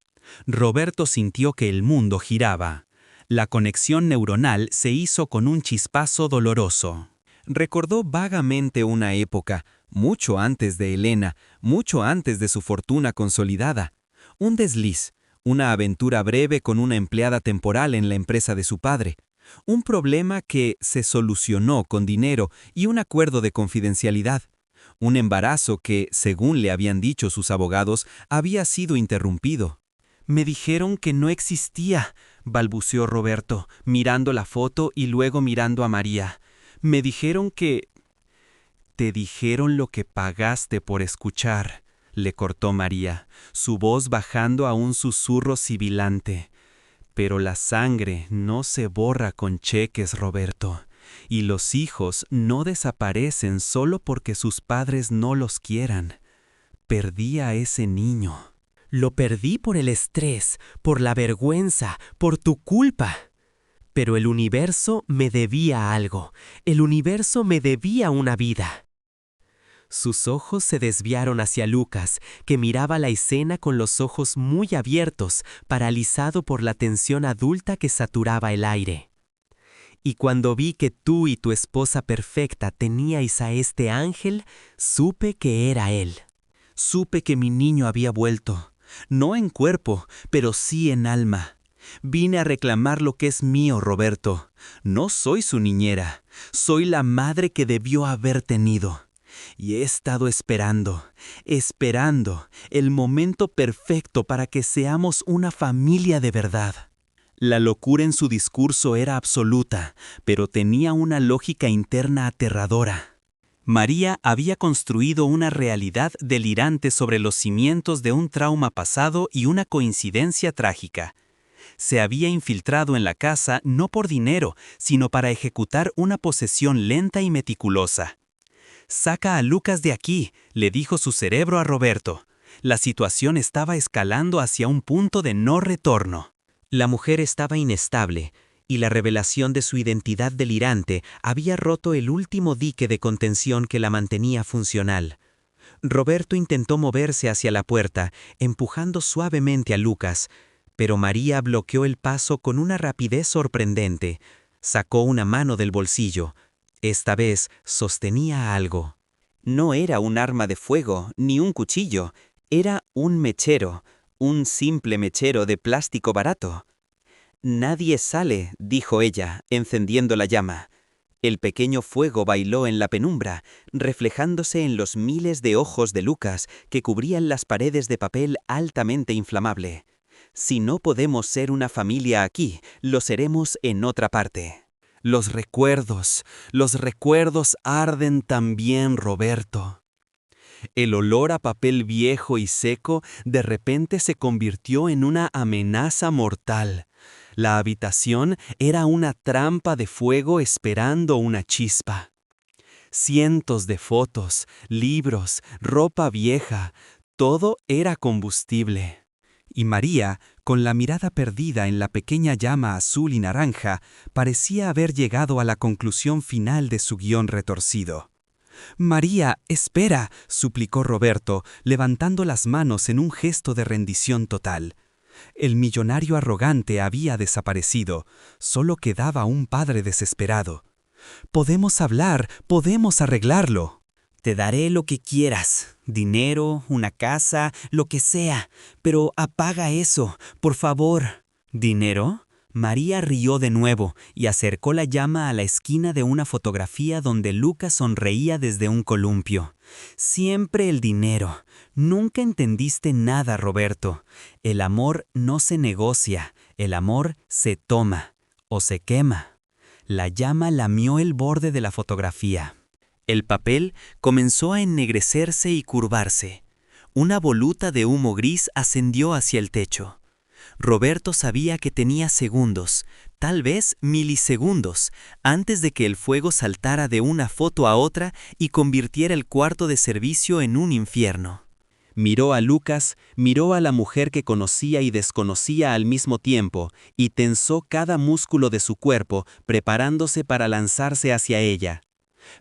Roberto sintió que el mundo giraba. La conexión neuronal se hizo con un chispazo doloroso. Recordó vagamente una época, mucho antes de Elena, mucho antes de su fortuna consolidada. Un desliz, una aventura breve con una empleada temporal en la empresa de su padre. Un problema que se solucionó con dinero y un acuerdo de confidencialidad. Un embarazo que, según le habían dicho sus abogados, había sido interrumpido. «Me dijeron que no existía», balbuceó Roberto, mirando la foto y luego mirando a María. «Me dijeron que...». «Te dijeron lo que pagaste por escuchar», le cortó María, su voz bajando a un susurro sibilante. Pero la sangre no se borra con cheques, Roberto, y los hijos no desaparecen solo porque sus padres no los quieran. Perdí a ese niño. Lo perdí por el estrés, por la vergüenza, por tu culpa. Pero el universo me debía algo. El universo me debía una vida. Sus ojos se desviaron hacia Lucas, que miraba la escena con los ojos muy abiertos, paralizado por la tensión adulta que saturaba el aire. Y cuando vi que tú y tu esposa perfecta teníais a este ángel, supe que era él. Supe que mi niño había vuelto, no en cuerpo, pero sí en alma. Vine a reclamar lo que es mío, Roberto. No soy su niñera, soy la madre que debió haber tenido. Y he estado esperando el momento perfecto para que seamos una familia de verdad. La locura en su discurso era absoluta, pero tenía una lógica interna aterradora. María había construido una realidad delirante sobre los cimientos de un trauma pasado y una coincidencia trágica. Se había infiltrado en la casa no por dinero, sino para ejecutar una posesión lenta y meticulosa. «Saca a Lucas de aquí», le dijo su cerebro a Roberto. La situación estaba escalando hacia un punto de no retorno. La mujer estaba inestable, y la revelación de su identidad delirante había roto el último dique de contención que la mantenía funcional. Roberto intentó moverse hacia la puerta, empujando suavemente a Lucas, pero María bloqueó el paso con una rapidez sorprendente. Sacó una mano del bolsillo. Esta vez sostenía algo. No era un arma de fuego ni un cuchillo, era un mechero, un simple mechero de plástico barato. «Nadie sale», dijo ella, encendiendo la llama. El pequeño fuego bailó en la penumbra, reflejándose en los miles de ojos de Lucas que cubrían las paredes de papel altamente inflamable. Si no podemos ser una familia aquí, lo seremos en otra parte. Los recuerdos arden también, Roberto. El olor a papel viejo y seco de repente se convirtió en una amenaza mortal. La habitación era una trampa de fuego esperando una chispa. Cientos de fotos, libros, ropa vieja, todo era combustible. Y María, con la mirada perdida en la pequeña llama azul y naranja, parecía haber llegado a la conclusión final de su guión retorcido. «María, espera», suplicó Roberto, levantando las manos en un gesto de rendición total. El millonario arrogante había desaparecido, solo quedaba un padre desesperado. «Podemos hablar, podemos arreglarlo». «Te daré lo que quieras, dinero, una casa, lo que sea, pero apaga eso, por favor». «¿Dinero?». María rió de nuevo y acercó la llama a la esquina de una fotografía donde Lucas sonreía desde un columpio. «Siempre el dinero. Nunca entendiste nada, Roberto. El amor no se negocia, el amor se toma o se quema». La llama lamió el borde de la fotografía. El papel comenzó a ennegrecerse y curvarse. Una voluta de humo gris ascendió hacia el techo. Roberto sabía que tenía segundos, tal vez milisegundos, antes de que el fuego saltara de una foto a otra y convirtiera el cuarto de servicio en un infierno. Miró a Lucas, miró a la mujer que conocía y desconocía al mismo tiempo, y tensó cada músculo de su cuerpo, preparándose para lanzarse hacia ella.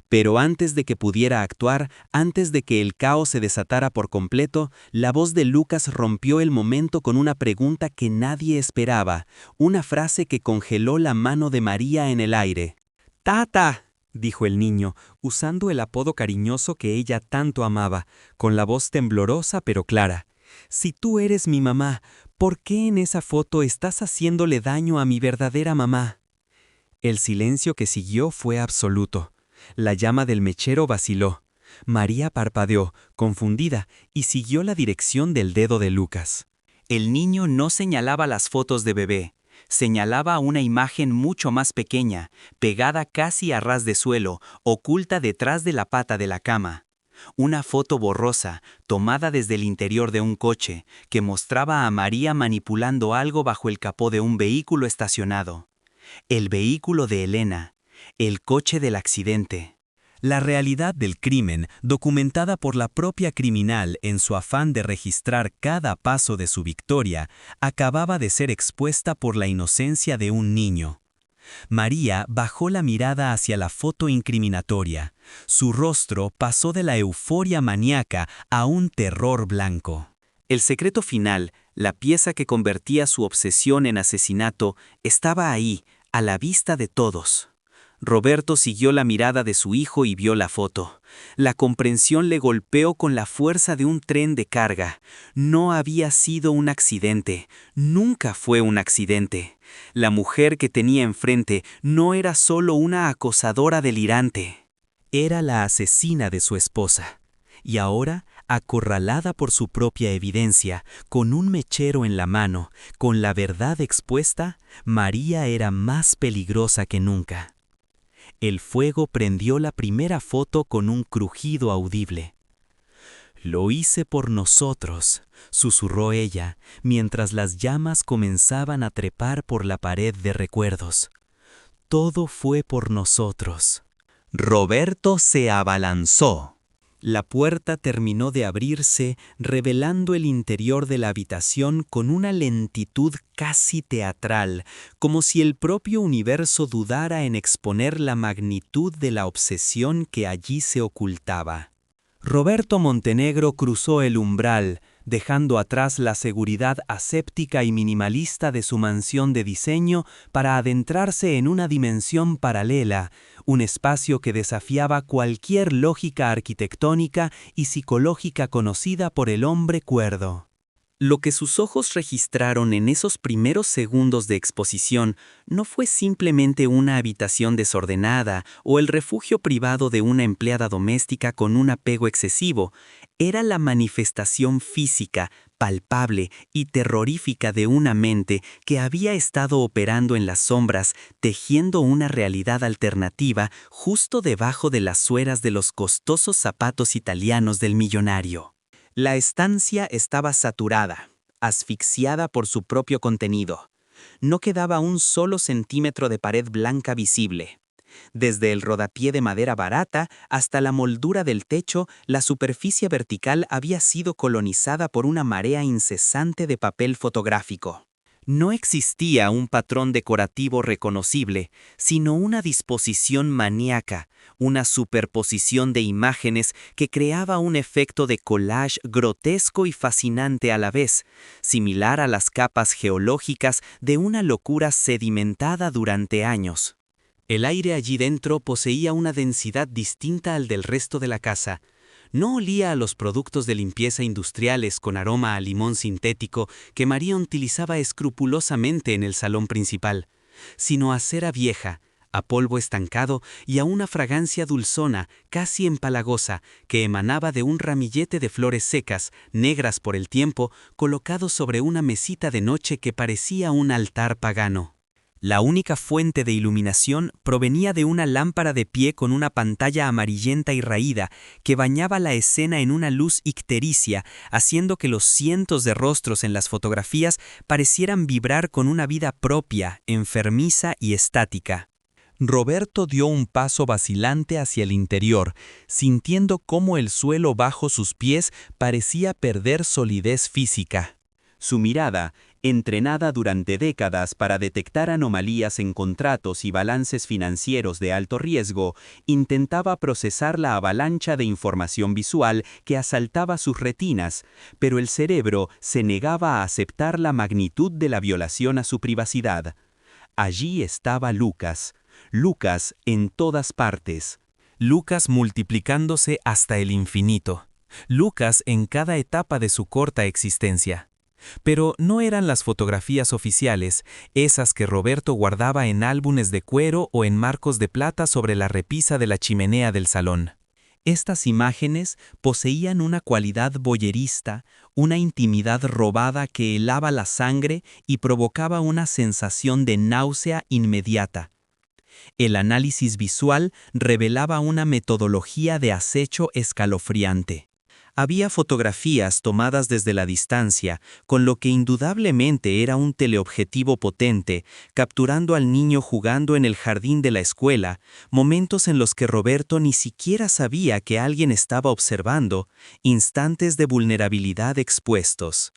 Pero antes de que pudiera actuar, antes de que el caos se desatara por completo, la voz de Lucas rompió el momento con una pregunta que nadie esperaba, una frase que congeló la mano de María en el aire. «¡Tata!», dijo el niño, usando el apodo cariñoso que ella tanto amaba, con la voz temblorosa pero clara. «Si tú eres mi mamá, ¿por qué en esa foto estás haciéndole daño a mi verdadera mamá?». El silencio que siguió fue absoluto. La llama del mechero vaciló. María parpadeó, confundida, y siguió la dirección del dedo de Lucas. El niño no señalaba las fotos de bebé. Señalaba una imagen mucho más pequeña, pegada casi a ras de suelo, oculta detrás de la pata de la cama. Una foto borrosa, tomada desde el interior de un coche, que mostraba a María manipulando algo bajo el capó de un vehículo estacionado. El vehículo de Elena, el coche del accidente. La realidad del crimen, documentada por la propia criminal en su afán de registrar cada paso de su victoria, acababa de ser expuesta por la inocencia de un niño. María bajó la mirada hacia la foto incriminatoria. Su rostro pasó de la euforia maníaca a un terror blanco. El secreto final, la pieza que convertía su obsesión en asesinato, estaba ahí, a la vista de todos. Roberto siguió la mirada de su hijo y vio la foto. La comprensión le golpeó con la fuerza de un tren de carga. No había sido un accidente, nunca fue un accidente. La mujer que tenía enfrente no era solo una acosadora delirante. Era la asesina de su esposa. Y ahora, acorralada por su propia evidencia, con un mechero en la mano, con la verdad expuesta, María era más peligrosa que nunca. El fuego prendió la primera foto con un crujido audible. «Lo hice por nosotros», susurró ella, mientras las llamas comenzaban a trepar por la pared de recuerdos. «Todo fue por nosotros». Roberto se abalanzó. La puerta terminó de abrirse, revelando el interior de la habitación con una lentitud casi teatral, como si el propio universo dudara en exponer la magnitud de la obsesión que allí se ocultaba. Roberto Montenegro cruzó el umbral, dejando atrás la seguridad aséptica y minimalista de su mansión de diseño para adentrarse en una dimensión paralela, un espacio que desafiaba cualquier lógica arquitectónica y psicológica conocida por el hombre cuerdo. Lo que sus ojos registraron en esos primeros segundos de exposición no fue simplemente una habitación desordenada o el refugio privado de una empleada doméstica con un apego excesivo, era la manifestación física, palpable y terrorífica de una mente que había estado operando en las sombras, tejiendo una realidad alternativa justo debajo de las suelas de los costosos zapatos italianos del millonario. La estancia estaba saturada, asfixiada por su propio contenido. No quedaba un solo centímetro de pared blanca visible. Desde el rodapié de madera barata hasta la moldura del techo, la superficie vertical había sido colonizada por una marea incesante de papel fotográfico. No existía un patrón decorativo reconocible, sino una disposición maníaca, una superposición de imágenes que creaba un efecto de collage grotesco y fascinante a la vez, similar a las capas geológicas de una locura sedimentada durante años. El aire allí dentro poseía una densidad distinta al del resto de la casa. No olía a los productos de limpieza industriales con aroma a limón sintético que María utilizaba escrupulosamente en el salón principal, sino a cera vieja, a polvo estancado y a una fragancia dulzona, casi empalagosa, que emanaba de un ramillete de flores secas, negras por el tiempo, colocado sobre una mesita de noche que parecía un altar pagano. La única fuente de iluminación provenía de una lámpara de pie con una pantalla amarillenta y raída que bañaba la escena en una luz ictericia, haciendo que los cientos de rostros en las fotografías parecieran vibrar con una vida propia, enfermiza y estática. Roberto dio un paso vacilante hacia el interior, sintiendo cómo el suelo bajo sus pies parecía perder solidez física. Su mirada, entrenada durante décadas para detectar anomalías en contratos y balances financieros de alto riesgo, intentaba procesar la avalancha de información visual que asaltaba sus retinas, pero el cerebro se negaba a aceptar la magnitud de la violación a su privacidad. Allí estaba Lucas en todas partes. Lucas multiplicándose hasta el infinito. Lucas en cada etapa de su corta existencia. Pero no eran las fotografías oficiales, esas que Roberto guardaba en álbumes de cuero o en marcos de plata sobre la repisa de la chimenea del salón. Estas imágenes poseían una cualidad voyerista, una intimidad robada que helaba la sangre y provocaba una sensación de náusea inmediata. El análisis visual revelaba una metodología de acecho escalofriante. Había fotografías tomadas desde la distancia, con lo que indudablemente era un teleobjetivo potente, capturando al niño jugando en el jardín de la escuela, momentos en los que Roberto ni siquiera sabía que alguien estaba observando, instantes de vulnerabilidad expuestos.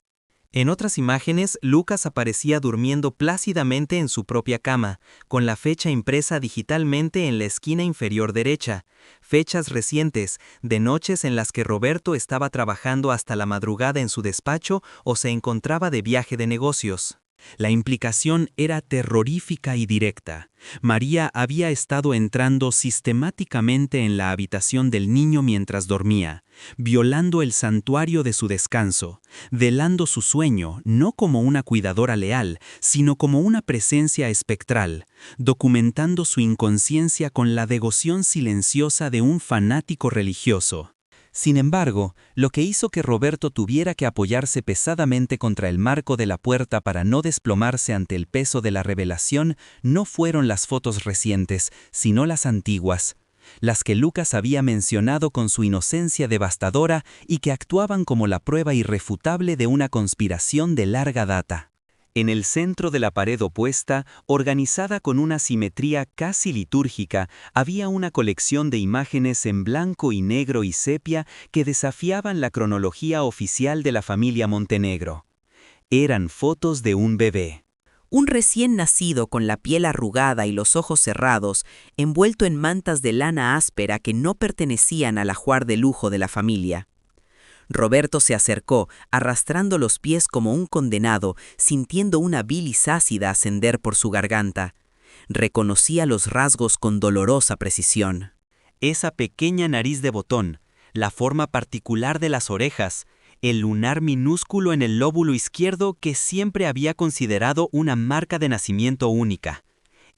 En otras imágenes, Lucas aparecía durmiendo plácidamente en su propia cama, con la fecha impresa digitalmente en la esquina inferior derecha. Fechas recientes, de noches en las que Roberto estaba trabajando hasta la madrugada en su despacho o se encontraba de viaje de negocios. La implicación era terrorífica y directa. María había estado entrando sistemáticamente en la habitación del niño mientras dormía, violando el santuario de su descanso, velando su sueño no como una cuidadora leal, sino como una presencia espectral, documentando su inconsciencia con la devoción silenciosa de un fanático religioso. Sin embargo, lo que hizo que Roberto tuviera que apoyarse pesadamente contra el marco de la puerta para no desplomarse ante el peso de la revelación no fueron las fotos recientes, sino las antiguas, las que Lucas había mencionado con su inocencia devastadora y que actuaban como la prueba irrefutable de una conspiración de larga data. En el centro de la pared opuesta, organizada con una simetría casi litúrgica, había una colección de imágenes en blanco y negro y sepia que desafiaban la cronología oficial de la familia Montenegro. Eran fotos de un bebé. Un recién nacido con la piel arrugada y los ojos cerrados, envuelto en mantas de lana áspera que no pertenecían al ajuar de lujo de la familia. Roberto se acercó, arrastrando los pies como un condenado, sintiendo una bilis ácida ascender por su garganta. Reconocía los rasgos con dolorosa precisión. Esa pequeña nariz de botón, la forma particular de las orejas, el lunar minúsculo en el lóbulo izquierdo que siempre había considerado una marca de nacimiento única.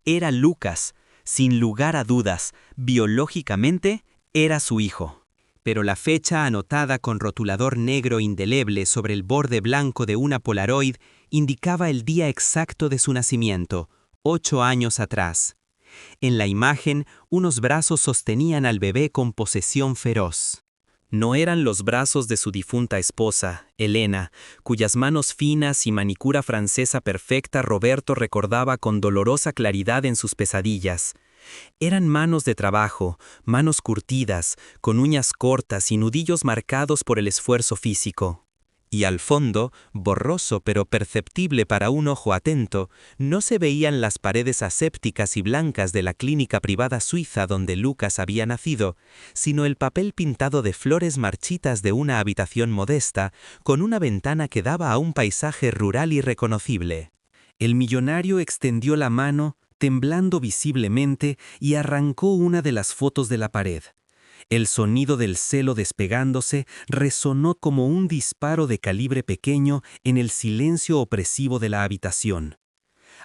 Era Lucas, sin lugar a dudas, biológicamente era su hijo. Pero la fecha anotada con rotulador negro indeleble sobre el borde blanco de una Polaroid indicaba el día exacto de su nacimiento, 8 años atrás. En la imagen, unos brazos sostenían al bebé con posesión feroz. No eran los brazos de su difunta esposa, Elena, cuyas manos finas y manicura francesa perfecta Roberto recordaba con dolorosa claridad en sus pesadillas. Eran manos de trabajo, manos curtidas, con uñas cortas y nudillos marcados por el esfuerzo físico. Y al fondo, borroso pero perceptible para un ojo atento, no se veían las paredes asépticas y blancas de la clínica privada suiza donde Lucas había nacido, sino el papel pintado de flores marchitas de una habitación modesta, con una ventana que daba a un paisaje rural irreconocible. El millonario extendió la mano, temblando visiblemente, y arrancó una de las fotos de la pared. El sonido del celo despegándose resonó como un disparo de calibre pequeño en el silencio opresivo de la habitación.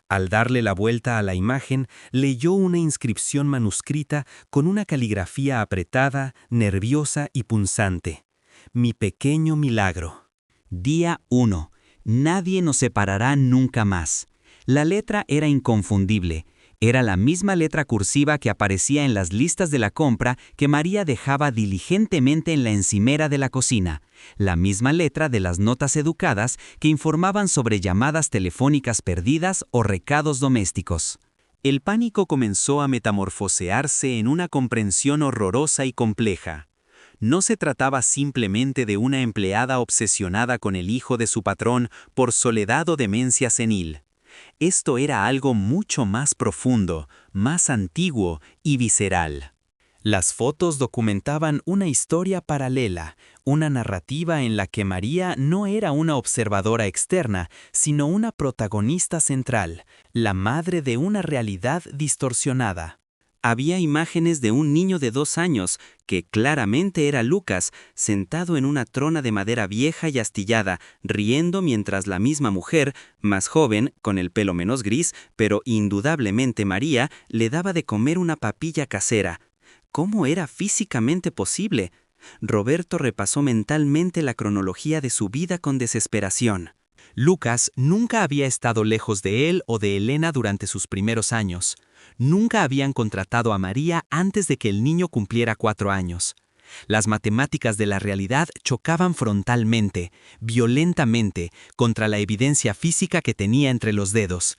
Al darle la vuelta a la imagen, leyó una inscripción manuscrita con una caligrafía apretada, nerviosa y punzante. Mi pequeño milagro. Día 1. Nadie nos separará nunca más. La letra era inconfundible. Era la misma letra cursiva que aparecía en las listas de la compra que María dejaba diligentemente en la encimera de la cocina. La misma letra de las notas educadas que informaban sobre llamadas telefónicas perdidas o recados domésticos. El pánico comenzó a metamorfosearse en una comprensión horrorosa y compleja. No se trataba simplemente de una empleada obsesionada con el hijo de su patrón por soledad o demencia senil. Esto era algo mucho más profundo, más antiguo y visceral. Las fotos documentaban una historia paralela, una narrativa en la que María no era una observadora externa, sino una protagonista central, la madre de una realidad distorsionada. Había imágenes de un niño de 2 años, que claramente era Lucas, sentado en una trona de madera vieja y astillada, riendo mientras la misma mujer, más joven, con el pelo menos gris, pero indudablemente María, le daba de comer una papilla casera. ¿Cómo era físicamente posible? Roberto repasó mentalmente la cronología de su vida con desesperación. Lucas nunca había estado lejos de él o de Elena durante sus primeros años. Nunca habían contratado a María antes de que el niño cumpliera 4 años. Las matemáticas de la realidad chocaban frontalmente, violentamente, contra la evidencia física que tenía entre los dedos.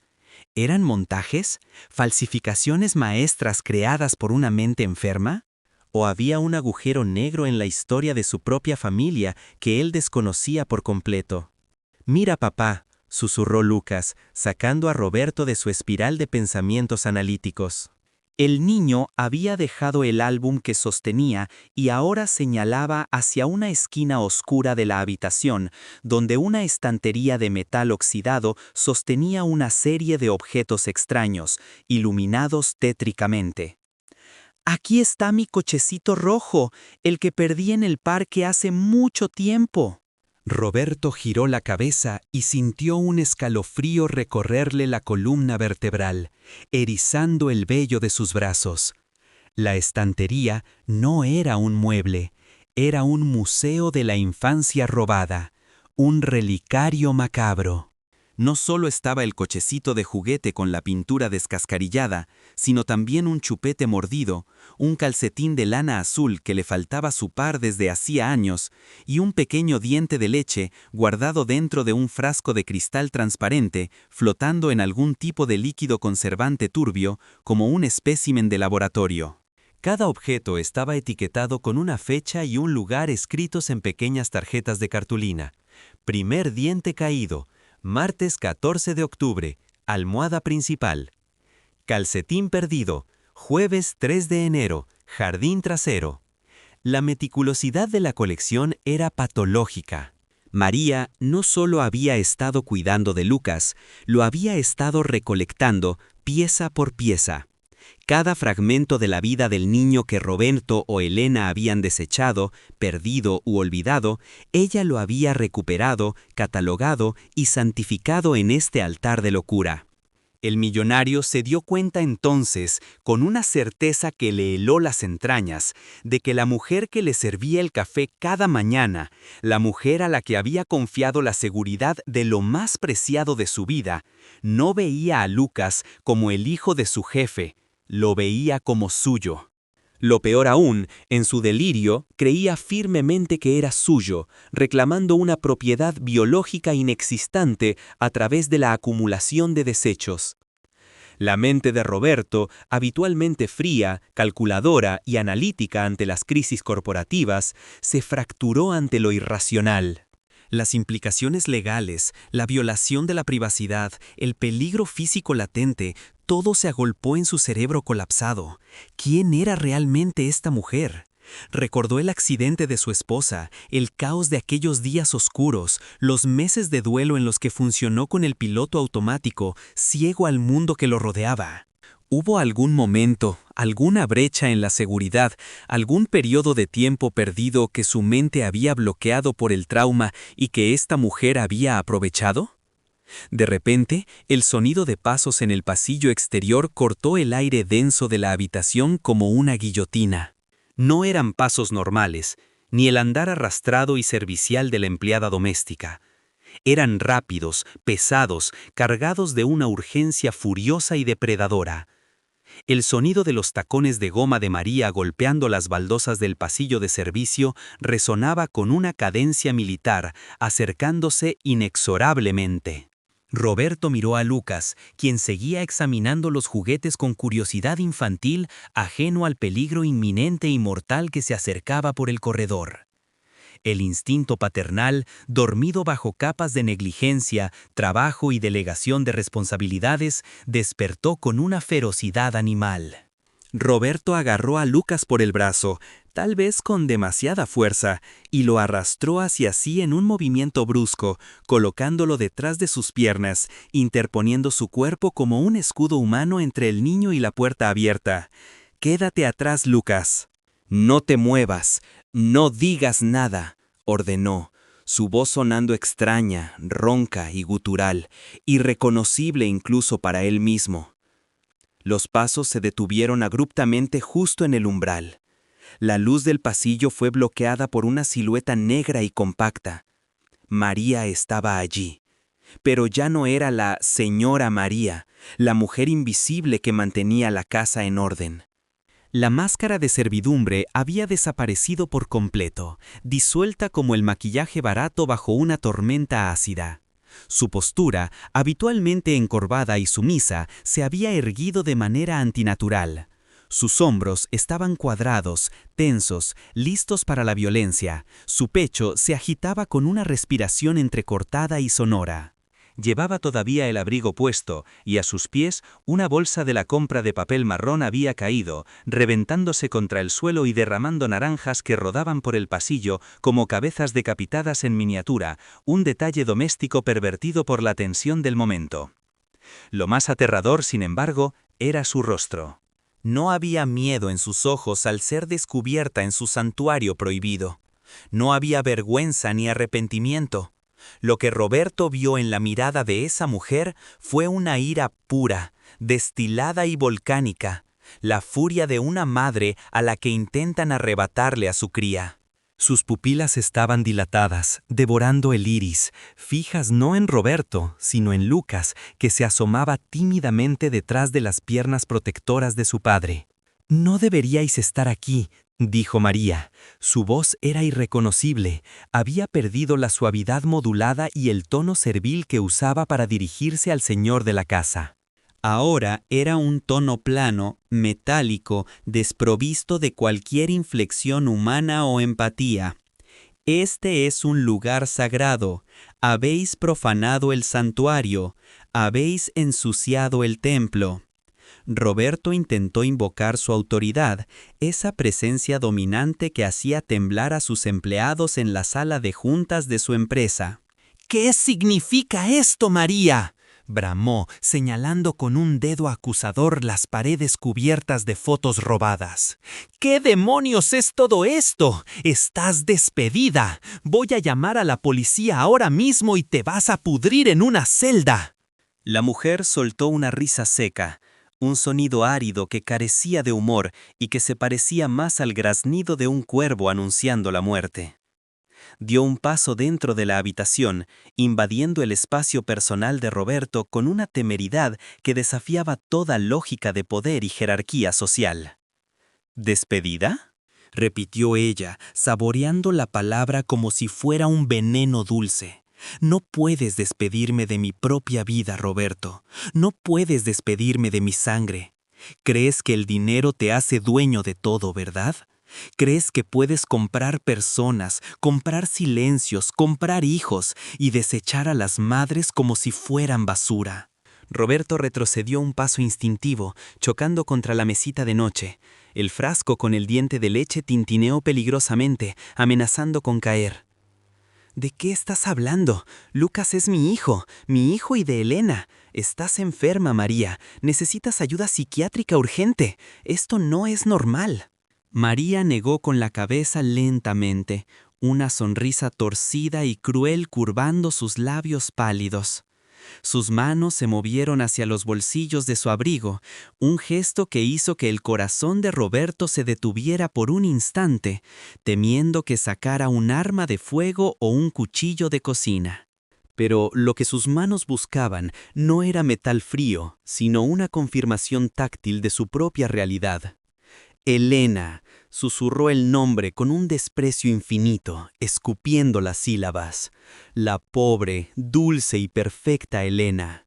¿Eran montajes? ¿Falsificaciones maestras creadas por una mente enferma? ¿O había un agujero negro en la historia de su propia familia que él desconocía por completo? «Mira, papá», susurró Lucas, sacando a Roberto de su espiral de pensamientos analíticos. El niño había dejado el álbum que sostenía y ahora señalaba hacia una esquina oscura de la habitación, donde una estantería de metal oxidado sostenía una serie de objetos extraños, iluminados tétricamente. «Aquí está mi cochecito rojo, el que perdí en el parque hace mucho tiempo». Roberto giró la cabeza y sintió un escalofrío recorrerle la columna vertebral, erizando el vello de sus brazos. La estantería no era un mueble, era un museo de la infancia robada, un relicario macabro. No solo estaba el cochecito de juguete con la pintura descascarillada, sino también un chupete mordido, un calcetín de lana azul que le faltaba su par desde hacía años, y un pequeño diente de leche guardado dentro de un frasco de cristal transparente, flotando en algún tipo de líquido conservante turbio, como un espécimen de laboratorio. Cada objeto estaba etiquetado con una fecha y un lugar escritos en pequeñas tarjetas de cartulina. Primer diente caído, martes 14 de octubre, almohada principal. Calcetín perdido, jueves 3 de enero, jardín trasero. La meticulosidad de la colección era patológica. María no solo había estado cuidando de Lucas, lo había estado recolectando pieza por pieza. Cada fragmento de la vida del niño que Roberto o Elena habían desechado, perdido u olvidado, ella lo había recuperado, catalogado y santificado en este altar de locura. El millonario se dio cuenta entonces, con una certeza que le heló las entrañas, de que la mujer que le servía el café cada mañana, la mujer a la que había confiado la seguridad de lo más preciado de su vida, no veía a Lucas como el hijo de su jefe, lo veía como suyo. Lo peor aún, en su delirio, creía firmemente que era suyo, reclamando una propiedad biológica inexistente a través de la acumulación de desechos. La mente de Roberto, habitualmente fría, calculadora y analítica ante las crisis corporativas, se fracturó ante lo irracional. Las implicaciones legales, la violación de la privacidad, el peligro físico latente, todo se agolpó en su cerebro colapsado. ¿Quién era realmente esta mujer? Recordó el accidente de su esposa, el caos de aquellos días oscuros, los meses de duelo en los que funcionó con el piloto automático, ciego al mundo que lo rodeaba. ¿Hubo algún momento, alguna brecha en la seguridad, algún periodo de tiempo perdido que su mente había bloqueado por el trauma y que esta mujer había aprovechado? De repente, el sonido de pasos en el pasillo exterior cortó el aire denso de la habitación como una guillotina. No eran pasos normales, ni el andar arrastrado y servicial de la empleada doméstica. Eran rápidos, pesados, cargados de una urgencia furiosa y depredadora. El sonido de los tacones de goma de María golpeando las baldosas del pasillo de servicio resonaba con una cadencia militar, acercándose inexorablemente. Roberto miró a Lucas, quien seguía examinando los juguetes con curiosidad infantil, ajeno al peligro inminente y mortal que se acercaba por el corredor. El instinto paternal, dormido bajo capas de negligencia, trabajo y delegación de responsabilidades, despertó con una ferocidad animal. Roberto agarró a Lucas por el brazo, tal vez con demasiada fuerza, y lo arrastró hacia sí en un movimiento brusco, colocándolo detrás de sus piernas, interponiendo su cuerpo como un escudo humano entre el niño y la puerta abierta. «Quédate atrás, Lucas». «No te muevas, no digas nada», ordenó, su voz sonando extraña, ronca y gutural, irreconocible incluso para él mismo. Los pasos se detuvieron abruptamente justo en el umbral. La luz del pasillo fue bloqueada por una silueta negra y compacta. María estaba allí. Pero ya no era la señora María, la mujer invisible que mantenía la casa en orden. La máscara de servidumbre había desaparecido por completo, disuelta como el maquillaje barato bajo una tormenta ácida. Su postura, habitualmente encorvada y sumisa, se había erguido de manera antinatural. Sus hombros estaban cuadrados, tensos, listos para la violencia. Su pecho se agitaba con una respiración entrecortada y sonora. Llevaba todavía el abrigo puesto, y a sus pies una bolsa de la compra de papel marrón había caído, reventándose contra el suelo y derramando naranjas que rodaban por el pasillo como cabezas decapitadas en miniatura, un detalle doméstico pervertido por la tensión del momento. Lo más aterrador, sin embargo, era su rostro. No había miedo en sus ojos al ser descubierta en su santuario prohibido. No había vergüenza ni arrepentimiento. Lo que Roberto vio en la mirada de esa mujer fue una ira pura, destilada y volcánica, la furia de una madre a la que intentan arrebatarle a su cría. Sus pupilas estaban dilatadas, devorando el iris, fijas no en Roberto, sino en Lucas, que se asomaba tímidamente detrás de las piernas protectoras de su padre. «No deberíais estar aquí», dijo María. Su voz era irreconocible, había perdido la suavidad modulada y el tono servil que usaba para dirigirse al señor de la casa. Ahora era un tono plano, metálico, desprovisto de cualquier inflexión humana o empatía. «Este es un lugar sagrado. Habéis profanado el santuario. Habéis ensuciado el templo». Roberto intentó invocar su autoridad, esa presencia dominante que hacía temblar a sus empleados en la sala de juntas de su empresa. «¿Qué significa esto, María?», bramó, señalando con un dedo acusador las paredes cubiertas de fotos robadas. «¿Qué demonios es todo esto? Estás despedida. Voy a llamar a la policía ahora mismo y te vas a pudrir en una celda». La mujer soltó una risa seca, un sonido árido que carecía de humor y que se parecía más al graznido de un cuervo anunciando la muerte. Dio un paso dentro de la habitación, invadiendo el espacio personal de Roberto con una temeridad que desafiaba toda lógica de poder y jerarquía social. «¿Despedida?», repitió ella, saboreando la palabra como si fuera un veneno dulce. «No puedes despedirme de mi propia vida, Roberto. No puedes despedirme de mi sangre. Crees que el dinero te hace dueño de todo, ¿verdad? Crees que puedes comprar personas, comprar silencios, comprar hijos y desechar a las madres como si fueran basura». Roberto retrocedió un paso instintivo, chocando contra la mesita de noche. El frasco con el diente de leche tintineó peligrosamente, amenazando con caer. «¿De qué estás hablando? Lucas es mi hijo y de Elena. Estás enferma, María. Necesitas ayuda psiquiátrica urgente. Esto no es normal». María negó con la cabeza lentamente, una sonrisa torcida y cruel curvando sus labios pálidos. Sus manos se movieron hacia los bolsillos de su abrigo, un gesto que hizo que el corazón de Roberto se detuviera por un instante, temiendo que sacara un arma de fuego o un cuchillo de cocina. Pero lo que sus manos buscaban no era metal frío, sino una confirmación táctil de su propia realidad. «Elena», susurró el nombre con un desprecio infinito, escupiendo las sílabas. La pobre, dulce y perfecta Elena.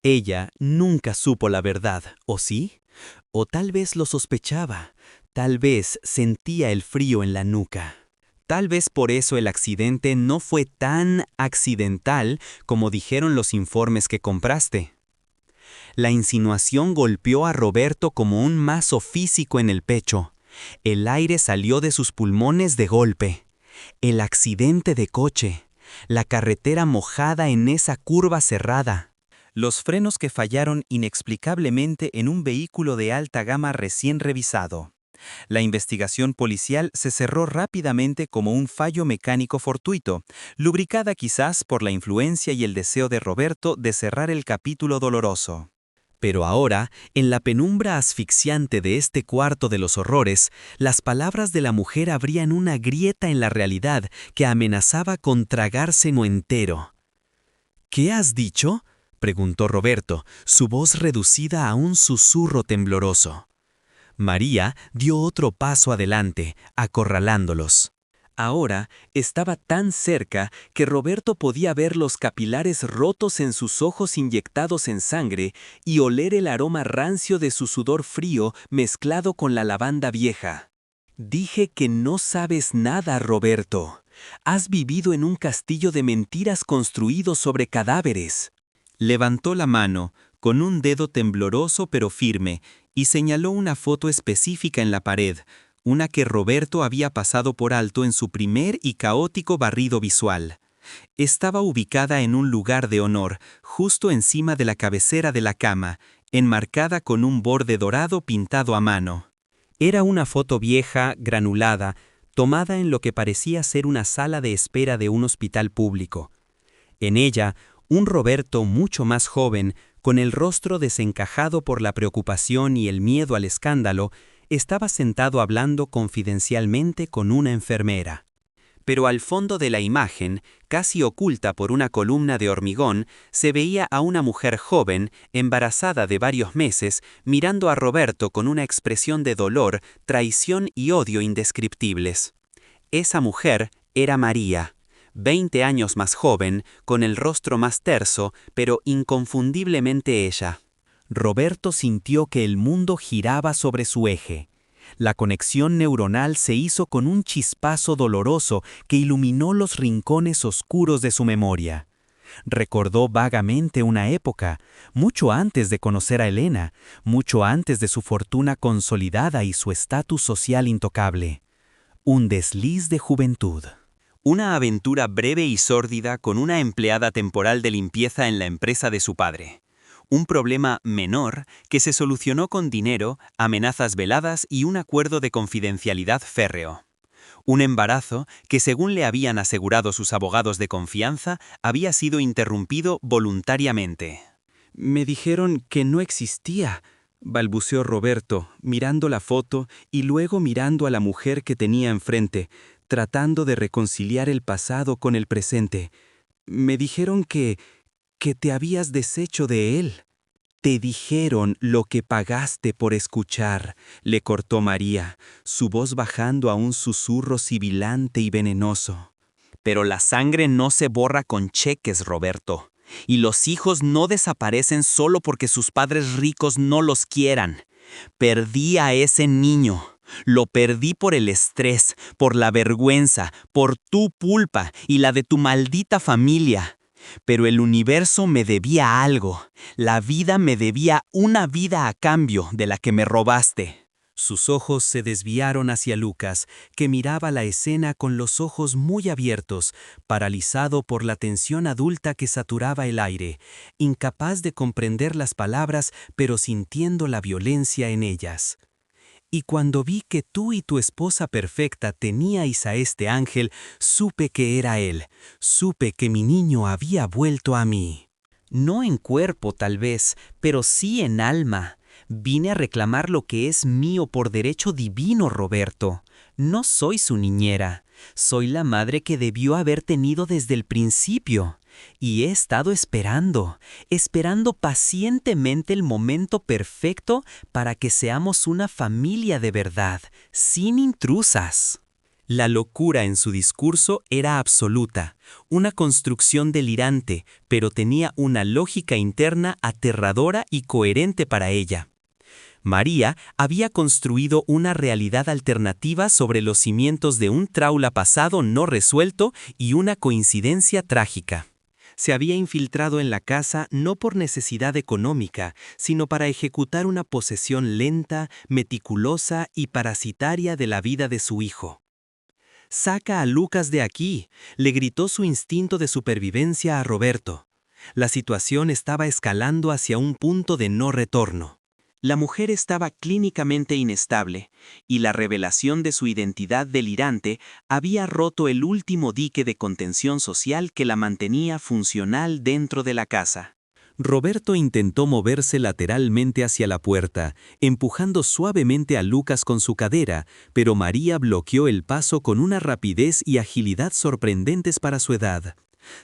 Ella nunca supo la verdad, ¿o sí? O tal vez lo sospechaba, tal vez sentía el frío en la nuca. Tal vez por eso el accidente no fue tan accidental como dijeron los informes que compraste. La insinuación golpeó a Roberto como un mazo físico en el pecho. El aire salió de sus pulmones de golpe. El accidente de coche. La carretera mojada en esa curva cerrada. Los frenos que fallaron inexplicablemente en un vehículo de alta gama recién revisado. La investigación policial se cerró rápidamente como un fallo mecánico fortuito, lubricada quizás por la influencia y el deseo de Roberto de cerrar el capítulo doloroso. Pero ahora, en la penumbra asfixiante de este cuarto de los horrores, las palabras de la mujer abrían una grieta en la realidad que amenazaba con tragárselo entero. ¿Qué has dicho?, preguntó Roberto, su voz reducida a un susurro tembloroso. María dio otro paso adelante, acorralándolos. Ahora estaba tan cerca que Roberto podía ver los capilares rotos en sus ojos inyectados en sangre y oler el aroma rancio de su sudor frío mezclado con la lavanda vieja. Dije que no sabes nada, Roberto. Has vivido en un castillo de mentiras construido sobre cadáveres. Levantó la mano, con un dedo tembloroso pero firme, y señaló una foto específica en la pared, una que Roberto había pasado por alto en su primer y caótico barrido visual. Estaba ubicada en un lugar de honor, justo encima de la cabecera de la cama, enmarcada con un borde dorado pintado a mano. Era una foto vieja, granulada, tomada en lo que parecía ser una sala de espera de un hospital público. En ella, un Roberto mucho más joven, con el rostro desencajado por la preocupación y el miedo al escándalo, estaba sentado hablando confidencialmente con una enfermera. Pero al fondo de la imagen, casi oculta por una columna de hormigón, se veía a una mujer joven, embarazada de varios meses, mirando a Roberto con una expresión de dolor, traición y odio indescriptibles. Esa mujer era María, 20 años más joven, con el rostro más terso, pero inconfundiblemente ella. Roberto sintió que el mundo giraba sobre su eje. La conexión neuronal se hizo con un chispazo doloroso que iluminó los rincones oscuros de su memoria. Recordó vagamente una época, mucho antes de conocer a Elena, mucho antes de su fortuna consolidada y su estatus social intocable. Un desliz de juventud. Una aventura breve y sórdida con una empleada temporal de limpieza en la empresa de su padre. Un problema menor que se solucionó con dinero, amenazas veladas y un acuerdo de confidencialidad férreo. Un embarazo que, según le habían asegurado sus abogados de confianza, había sido interrumpido voluntariamente. «Me dijeron que no existía», balbuceó Roberto, mirando la foto y luego mirando a la mujer que tenía enfrente, tratando de reconciliar el pasado con el presente. «Me dijeron que te habías deshecho de él». «Te dijeron lo que pagaste por escuchar», le cortó María, su voz bajando a un susurro sibilante y venenoso. «Pero la sangre no se borra con cheques, Roberto. Y los hijos no desaparecen solo porque sus padres ricos no los quieran. Perdí a ese niño. Lo perdí por el estrés, por la vergüenza, por tu culpa y la de tu maldita familia. Pero el universo me debía algo. La vida me debía una vida a cambio de la que me robaste». Sus ojos se desviaron hacia Lucas, que miraba la escena con los ojos muy abiertos, paralizado por la tensión adulta que saturaba el aire, incapaz de comprender las palabras, pero sintiendo la violencia en ellas. «Y cuando vi que tú y tu esposa perfecta teníais a este ángel, supe que era él, supe que mi niño había vuelto a mí. No en cuerpo tal vez, pero sí en alma. Vine a reclamar lo que es mío por derecho divino, Roberto. No soy su niñera, soy la madre que debió haber tenido desde el principio. Y he estado esperando pacientemente el momento perfecto para que seamos una familia de verdad, sin intrusas». La locura en su discurso era absoluta, una construcción delirante, pero tenía una lógica interna aterradora y coherente para ella. María había construido una realidad alternativa sobre los cimientos de un trauma pasado no resuelto y una coincidencia trágica. Se había infiltrado en la casa no por necesidad económica, sino para ejecutar una posesión lenta, meticulosa y parasitaria de la vida de su hijo. «Saca a Lucas de aquí», le gritó su instinto de supervivencia a Roberto. La situación estaba escalando hacia un punto de no retorno. La mujer estaba clínicamente inestable, y la revelación de su identidad delirante había roto el último dique de contención social que la mantenía funcional dentro de la casa. Roberto intentó moverse lateralmente hacia la puerta, empujando suavemente a Lucas con su cadera, pero María bloqueó el paso con una rapidez y agilidad sorprendentes para su edad.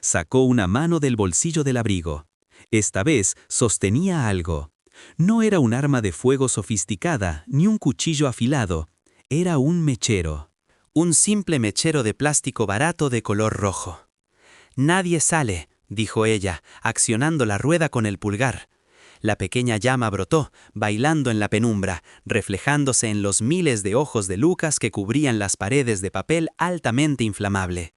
Sacó una mano del bolsillo del abrigo. Esta vez sostenía algo. No era un arma de fuego sofisticada, ni un cuchillo afilado. Era un mechero. Un simple mechero de plástico barato de color rojo. «Nadie sale», dijo ella, accionando la rueda con el pulgar. La pequeña llama brotó, bailando en la penumbra, reflejándose en los miles de ojos de Lucas que cubrían las paredes de papel altamente inflamable.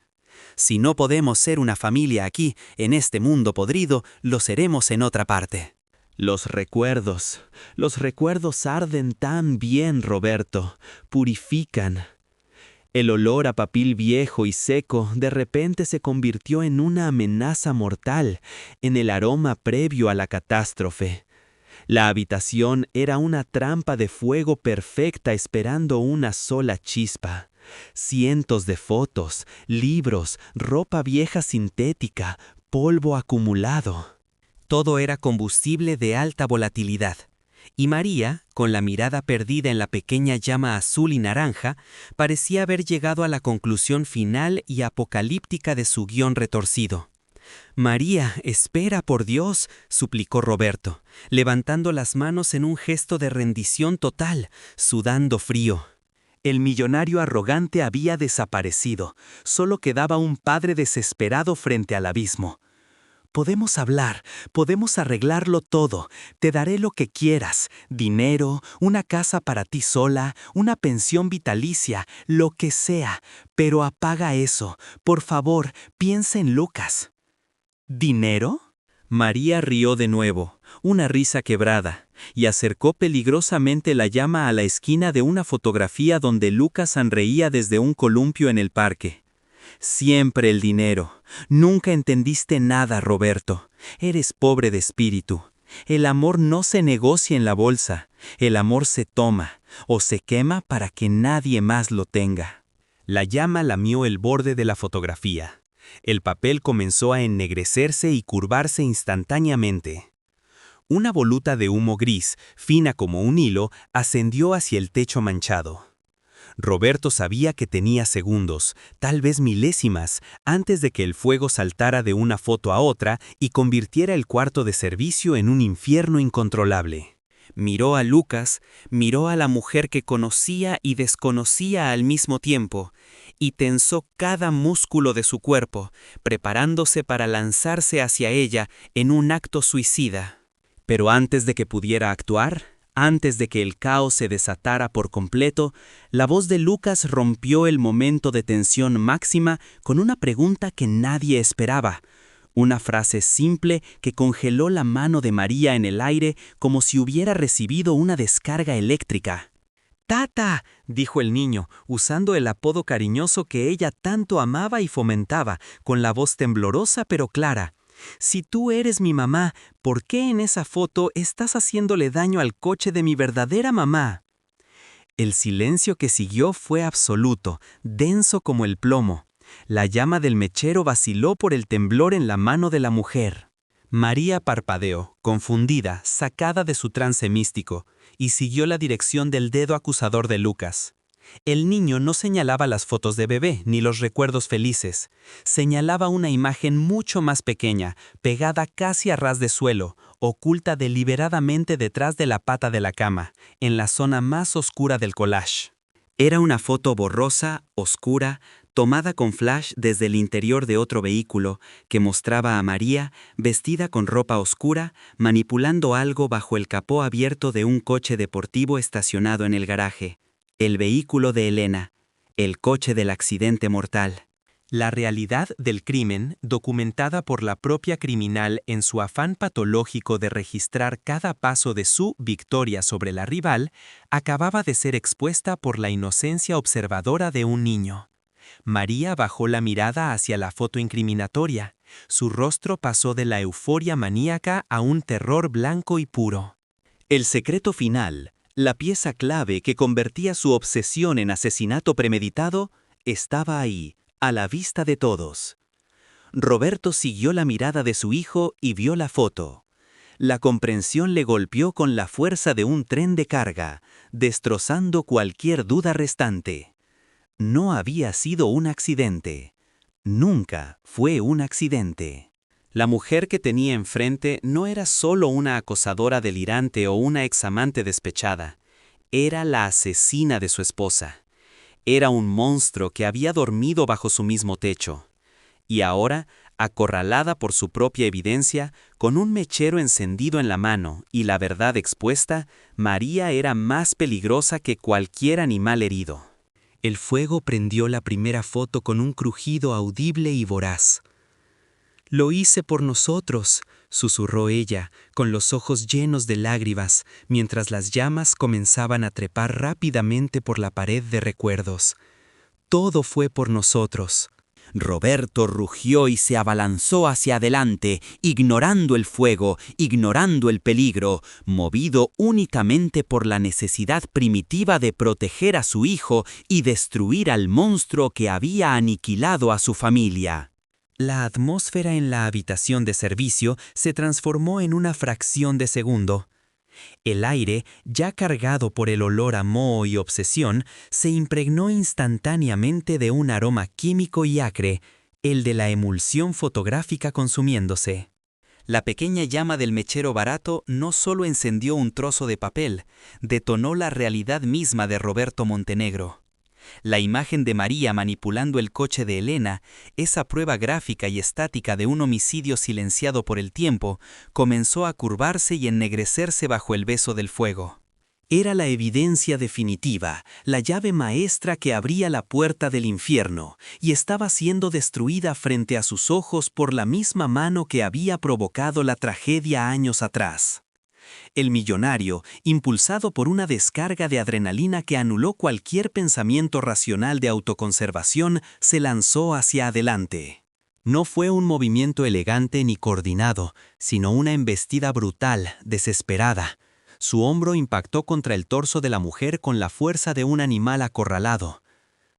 Si no podemos ser una familia aquí, en este mundo podrido, lo seremos en otra parte. Los recuerdos arden tan bien, Roberto, purifican. El olor a papel viejo y seco de repente se convirtió en una amenaza mortal, en el aroma previo a la catástrofe. La habitación era una trampa de fuego perfecta esperando una sola chispa. Cientos de fotos, libros, ropa vieja sintética, polvo acumulado. Todo era combustible de alta volatilidad. Y María, con la mirada perdida en la pequeña llama azul y naranja, parecía haber llegado a la conclusión final y apocalíptica de su guión retorcido. «María, espera, por Dios», suplicó Roberto, levantando las manos en un gesto de rendición total, sudando frío. El millonario arrogante había desaparecido, solo quedaba un padre desesperado frente al abismo. «Podemos hablar, podemos arreglarlo todo, te daré lo que quieras, dinero, una casa para ti sola, una pensión vitalicia, lo que sea, pero apaga eso, por favor, piensa en Lucas». «¿Dinero?». María rió de nuevo, una risa quebrada, y acercó peligrosamente la llama a la esquina de una fotografía donde Lucas sonreía desde un columpio en el parque. «Siempre el dinero. Nunca entendiste nada, Roberto. Eres pobre de espíritu. El amor no se negocia en la bolsa. El amor se toma o se quema para que nadie más lo tenga». La llama lamió el borde de la fotografía. El papel comenzó a ennegrecerse y curvarse instantáneamente. Una voluta de humo gris, fina como un hilo, ascendió hacia el techo manchado. Roberto sabía que tenía segundos, tal vez milésimas, antes de que el fuego saltara de una foto a otra y convirtiera el cuarto de servicio en un infierno incontrolable. Miró a Lucas, miró a la mujer que conocía y desconocía al mismo tiempo, y tensó cada músculo de su cuerpo, preparándose para lanzarse hacia ella en un acto suicida. Pero antes de que pudiera actuar, antes de que el caos se desatara por completo, la voz de Lucas rompió el momento de tensión máxima con una pregunta que nadie esperaba. Una frase simple que congeló la mano de María en el aire como si hubiera recibido una descarga eléctrica. «Tata», dijo el niño, usando el apodo cariñoso que ella tanto amaba y fomentaba, con la voz temblorosa pero clara. «Si tú eres mi mamá, ¿por qué en esa foto estás haciéndole daño al coche de mi verdadera mamá?». El silencio que siguió fue absoluto, denso como el plomo. La llama del mechero vaciló por el temblor en la mano de la mujer. María parpadeó, confundida, sacada de su trance místico, y siguió la dirección del dedo acusador de Lucas. El niño no señalaba las fotos de bebé ni los recuerdos felices. Señalaba una imagen mucho más pequeña, pegada casi a ras de suelo, oculta deliberadamente detrás de la pata de la cama, en la zona más oscura del collage. Era una foto borrosa, oscura, tomada con flash desde el interior de otro vehículo, que mostraba a María, vestida con ropa oscura, manipulando algo bajo el capó abierto de un coche deportivo estacionado en el garaje. El vehículo de Elena, el coche del accidente mortal. La realidad del crimen, documentada por la propia criminal en su afán patológico de registrar cada paso de su victoria sobre la rival, acababa de ser expuesta por la inocencia observadora de un niño. María bajó la mirada hacia la foto incriminatoria. Su rostro pasó de la euforia maníaca a un terror blanco y puro. El secreto final, la pieza clave que convertía su obsesión en asesinato premeditado, estaba ahí, a la vista de todos. Roberto siguió la mirada de su hijo y vio la foto. La comprensión le golpeó con la fuerza de un tren de carga, destrozando cualquier duda restante. No había sido un accidente. Nunca fue un accidente. La mujer que tenía enfrente no era solo una acosadora delirante o una examante despechada, era la asesina de su esposa. Era un monstruo que había dormido bajo su mismo techo. Y ahora, acorralada por su propia evidencia, con un mechero encendido en la mano y la verdad expuesta, María era más peligrosa que cualquier animal herido. El fuego prendió la primera foto con un crujido audible y voraz. «Lo hice por nosotros», susurró ella, con los ojos llenos de lágrimas, mientras las llamas comenzaban a trepar rápidamente por la pared de recuerdos. «Todo fue por nosotros». Roberto rugió y se abalanzó hacia adelante, ignorando el fuego, ignorando el peligro, movido únicamente por la necesidad primitiva de proteger a su hijo y destruir al monstruo que había aniquilado a su familia. La atmósfera en la habitación de servicio se transformó en una fracción de segundo. El aire, ya cargado por el olor a moho y obsesión, se impregnó instantáneamente de un aroma químico y acre, el de la emulsión fotográfica consumiéndose. La pequeña llama del mechero barato no solo encendió un trozo de papel, detonó la realidad misma de Roberto Montenegro. La imagen de María manipulando el coche de Elena, esa prueba gráfica y estática de un homicidio silenciado por el tiempo, comenzó a curvarse y ennegrecerse bajo el beso del fuego. Era la evidencia definitiva, la llave maestra que abría la puerta del infierno, y estaba siendo destruida frente a sus ojos por la misma mano que había provocado la tragedia años atrás. El millonario, impulsado por una descarga de adrenalina que anuló cualquier pensamiento racional de autoconservación, se lanzó hacia adelante. No fue un movimiento elegante ni coordinado, sino una embestida brutal, desesperada. Su hombro impactó contra el torso de la mujer con la fuerza de un animal acorralado.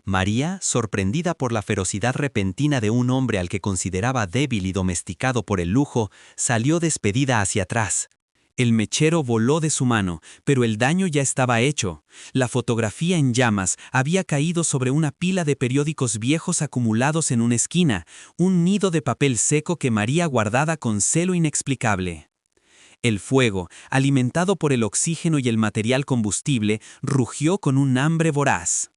María, sorprendida por la ferocidad repentina de un hombre al que consideraba débil y domesticado por el lujo, salió despedida hacia atrás. El mechero voló de su mano, pero el daño ya estaba hecho. La fotografía en llamas había caído sobre una pila de periódicos viejos acumulados en una esquina, un nido de papel seco que María guardaba con celo inexplicable. El fuego, alimentado por el oxígeno y el material combustible, rugió con un hambre voraz.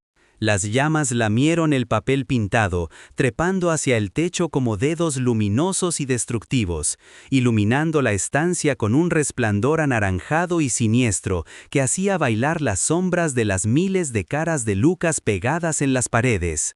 Las llamas lamieron el papel pintado, trepando hacia el techo como dedos luminosos y destructivos, iluminando la estancia con un resplandor anaranjado y siniestro que hacía bailar las sombras de las miles de caras de Lucas pegadas en las paredes.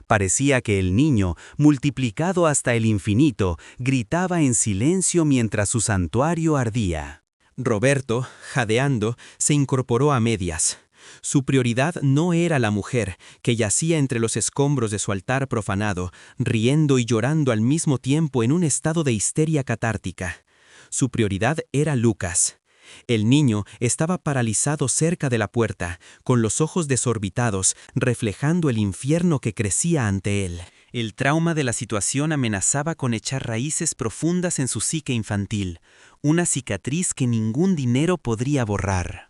Parecía que el niño, multiplicado hasta el infinito, gritaba en silencio mientras su santuario ardía. Roberto, jadeando, se incorporó a medias. Su prioridad no era la mujer, que yacía entre los escombros de su altar profanado, riendo y llorando al mismo tiempo en un estado de histeria catártica. Su prioridad era Lucas. El niño estaba paralizado cerca de la puerta, con los ojos desorbitados, reflejando el infierno que crecía ante él. El trauma de la situación amenazaba con echar raíces profundas en su psique infantil, una cicatriz que ningún dinero podría borrar.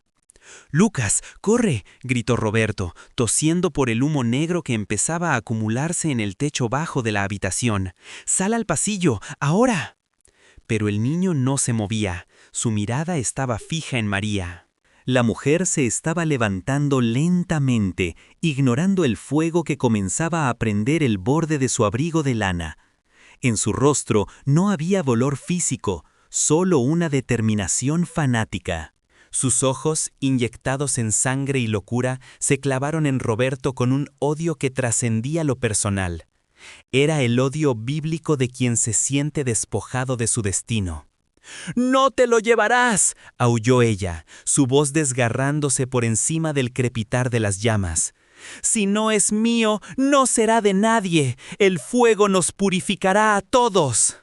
«¡Lucas, corre!», gritó Roberto, tosiendo por el humo negro que empezaba a acumularse en el techo bajo de la habitación. «¡Sal al pasillo, ahora!». Pero el niño no se movía, su mirada estaba fija en María. La mujer se estaba levantando lentamente, ignorando el fuego que comenzaba a prender el borde de su abrigo de lana. En su rostro no había dolor físico, solo una determinación fanática. Sus ojos, inyectados en sangre y locura, se clavaron en Roberto con un odio que trascendía lo personal. Era el odio bíblico de quien se siente despojado de su destino. «¡No te lo llevarás!», aulló ella, su voz desgarrándose por encima del crepitar de las llamas. «Si no es mío, no será de nadie. El fuego nos purificará a todos».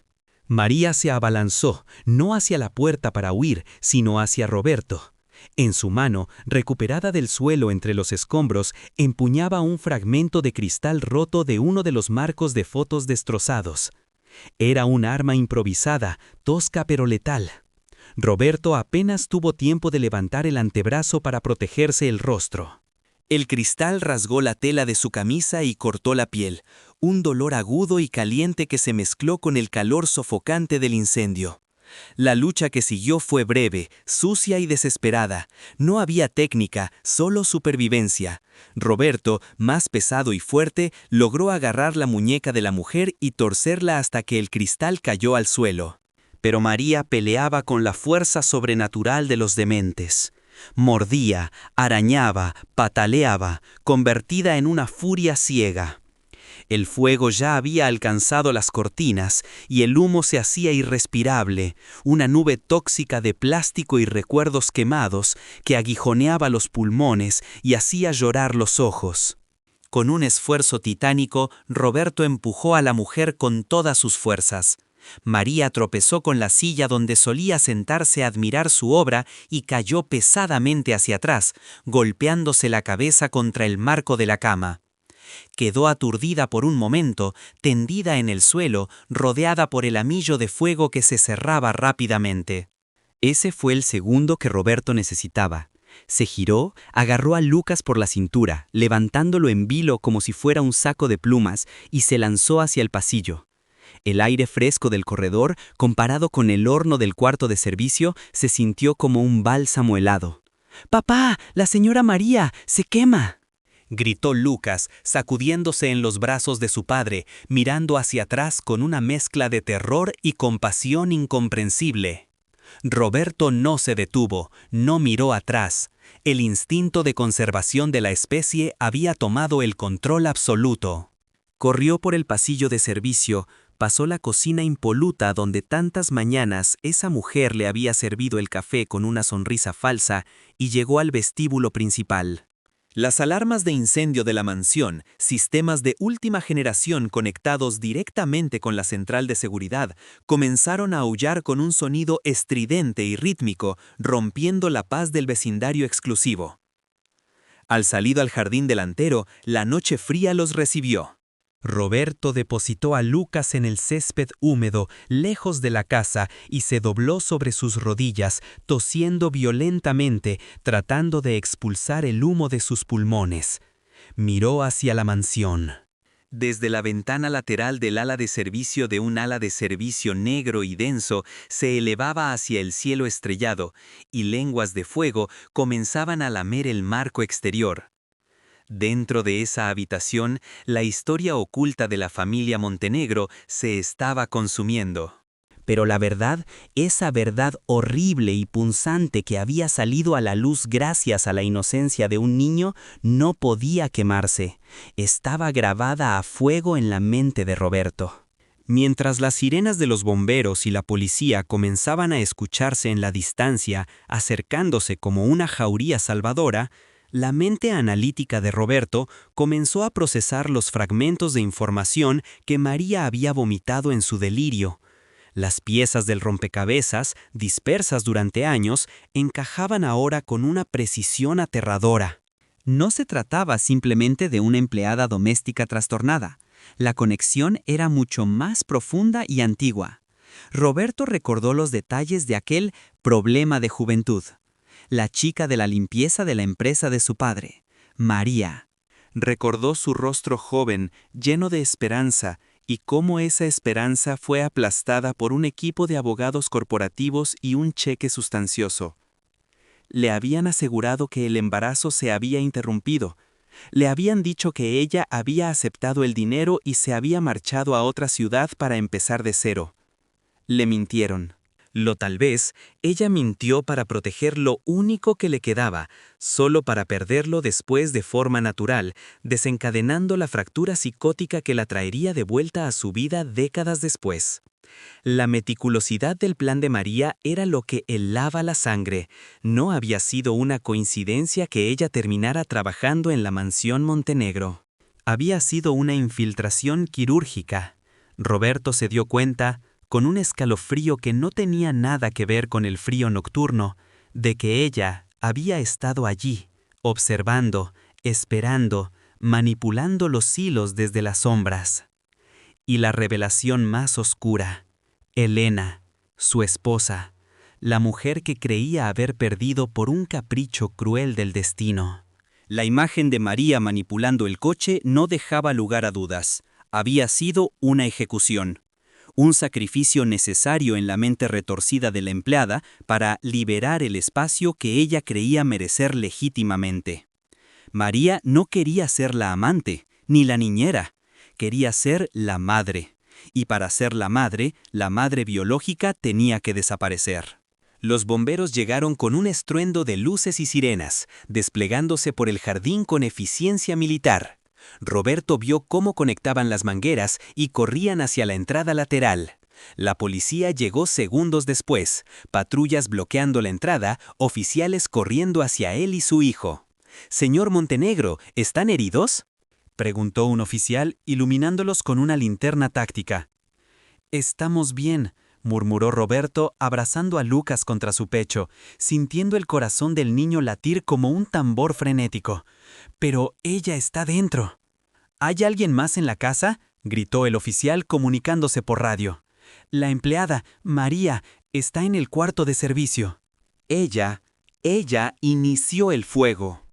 María se abalanzó, no hacia la puerta para huir, sino hacia Roberto. En su mano, recuperada del suelo entre los escombros, empuñaba un fragmento de cristal roto de uno de los marcos de fotos destrozados. Era un arma improvisada, tosca pero letal. Roberto apenas tuvo tiempo de levantar el antebrazo para protegerse el rostro. El cristal rasgó la tela de su camisa y cortó la piel, un dolor agudo y caliente que se mezcló con el calor sofocante del incendio. La lucha que siguió fue breve, sucia y desesperada. No había técnica, solo supervivencia. Roberto, más pesado y fuerte, logró agarrar la muñeca de la mujer y torcerla hasta que el cristal cayó al suelo. Pero María peleaba con la fuerza sobrenatural de los dementes. Mordía, arañaba, pataleaba, convertida en una furia ciega. El fuego ya había alcanzado las cortinas y el humo se hacía irrespirable, una nube tóxica de plástico y recuerdos quemados que aguijoneaba los pulmones y hacía llorar los ojos. Con un esfuerzo titánico, Roberto empujó a la mujer con todas sus fuerzas. María tropezó con la silla donde solía sentarse a admirar su obra y cayó pesadamente hacia atrás, golpeándose la cabeza contra el marco de la cama. Quedó aturdida por un momento, tendida en el suelo, rodeada por el amillo de fuego que se cerraba rápidamente. Ese fue el segundo que Roberto necesitaba. Se giró, agarró a Lucas por la cintura, levantándolo en vilo como si fuera un saco de plumas, y se lanzó hacia el pasillo. El aire fresco del corredor, comparado con el horno del cuarto de servicio, se sintió como un bálsamo helado. «¡Papá! ¡La señora María! ¡Se quema!», gritó Lucas, sacudiéndose en los brazos de su padre, mirando hacia atrás con una mezcla de terror y compasión incomprensible. Roberto no se detuvo, no miró atrás. El instinto de conservación de la especie había tomado el control absoluto. Corrió por el pasillo de servicio, pasó la cocina impoluta donde tantas mañanas esa mujer le había servido el café con una sonrisa falsa y llegó al vestíbulo principal. Las alarmas de incendio de la mansión, sistemas de última generación conectados directamente con la central de seguridad, comenzaron a aullar con un sonido estridente y rítmico, rompiendo la paz del vecindario exclusivo. Al salir al jardín delantero, la noche fría los recibió. Roberto depositó a Lucas en el césped húmedo, lejos de la casa, y se dobló sobre sus rodillas, tosiendo violentamente, tratando de expulsar el humo de sus pulmones. Miró hacia la mansión. Desde la ventana lateral del ala de servicio de un ala de servicio negro y denso, se elevaba hacia el cielo estrellado, y lenguas de fuego comenzaban a lamer el marco exterior. Dentro de esa habitación, la historia oculta de la familia Montenegro se estaba consumiendo. Pero la verdad, esa verdad horrible y punzante que había salido a la luz gracias a la inocencia de un niño, no podía quemarse. Estaba grabada a fuego en la mente de Roberto. Mientras las sirenas de los bomberos y la policía comenzaban a escucharse en la distancia, acercándose como una jauría salvadora, la mente analítica de Roberto comenzó a procesar los fragmentos de información que María había vomitado en su delirio. Las piezas del rompecabezas, dispersas durante años, encajaban ahora con una precisión aterradora. No se trataba simplemente de una empleada doméstica trastornada. La conexión era mucho más profunda y antigua. Roberto recordó los detalles de aquel problema de juventud. La chica de la limpieza de la empresa de su padre, María. Recordó su rostro joven, lleno de esperanza, y cómo esa esperanza fue aplastada por un equipo de abogados corporativos y un cheque sustancioso. Le habían asegurado que el embarazo se había interrumpido. Le habían dicho que ella había aceptado el dinero y se había marchado a otra ciudad para empezar de cero. Le mintieron. Tal vez, ella mintió para proteger lo único que le quedaba, solo para perderlo después de forma natural, desencadenando la fractura psicótica que la traería de vuelta a su vida décadas después. La meticulosidad del plan de María era lo que helaba la sangre. No había sido una coincidencia que ella terminara trabajando en la mansión Montenegro. Había sido una infiltración quirúrgica. Roberto se dio cuenta, con un escalofrío que no tenía nada que ver con el frío nocturno, de que ella había estado allí, observando, esperando, manipulando los hilos desde las sombras. Y la revelación más oscura, Elena, su esposa, la mujer que creía haber perdido por un capricho cruel del destino. La imagen de María manipulando el coche no dejaba lugar a dudas. Había sido una ejecución, un sacrificio necesario en la mente retorcida de la empleada para liberar el espacio que ella creía merecer legítimamente. María no quería ser la amante, ni la niñera, quería ser la madre. Y para ser la madre biológica tenía que desaparecer. Los bomberos llegaron con un estruendo de luces y sirenas, desplegándose por el jardín con eficiencia militar. Roberto vio cómo conectaban las mangueras y corrían hacia la entrada lateral. La policía llegó segundos después, patrullas bloqueando la entrada, oficiales corriendo hacia él y su hijo. «Señor Montenegro, ¿están heridos?», preguntó un oficial, iluminándolos con una linterna táctica. «Estamos bien», murmuró Roberto, abrazando a Lucas contra su pecho, sintiendo el corazón del niño latir como un tambor frenético. «Pero ella está dentro». «¿Hay alguien más en la casa?», gritó el oficial comunicándose por radio. «La empleada, María, está en el cuarto de servicio». Ella inició el fuego.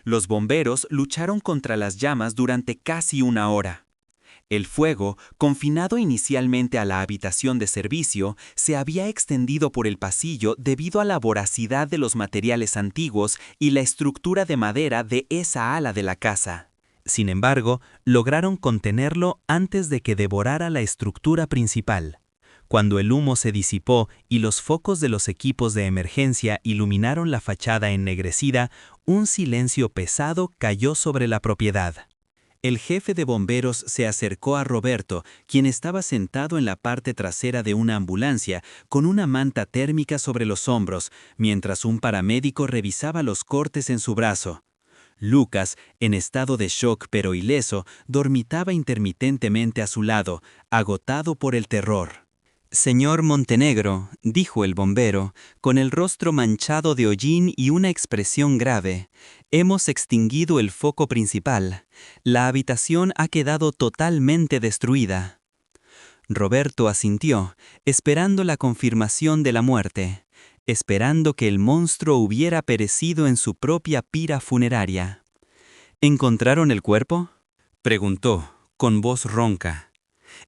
Los bomberos lucharon contra las llamas durante casi una hora. El fuego, confinado inicialmente a la habitación de servicio, se había extendido por el pasillo debido a la voracidad de los materiales antiguos y la estructura de madera de esa ala de la casa. Sin embargo, lograron contenerlo antes de que devorara la estructura principal. Cuando el humo se disipó y los focos de los equipos de emergencia iluminaron la fachada ennegrecida, un silencio pesado cayó sobre la propiedad. El jefe de bomberos se acercó a Roberto, quien estaba sentado en la parte trasera de una ambulancia, con una manta térmica sobre los hombros, mientras un paramédico revisaba los cortes en su brazo. Lucas, en estado de shock pero ileso, dormitaba intermitentemente a su lado, agotado por el terror. «Señor Montenegro», dijo el bombero, con el rostro manchado de hollín y una expresión grave, «hemos extinguido el foco principal. La habitación ha quedado totalmente destruida». Roberto asintió, esperando la confirmación de la muerte, esperando que el monstruo hubiera perecido en su propia pira funeraria. «¿Encontraron el cuerpo?», preguntó, con voz ronca.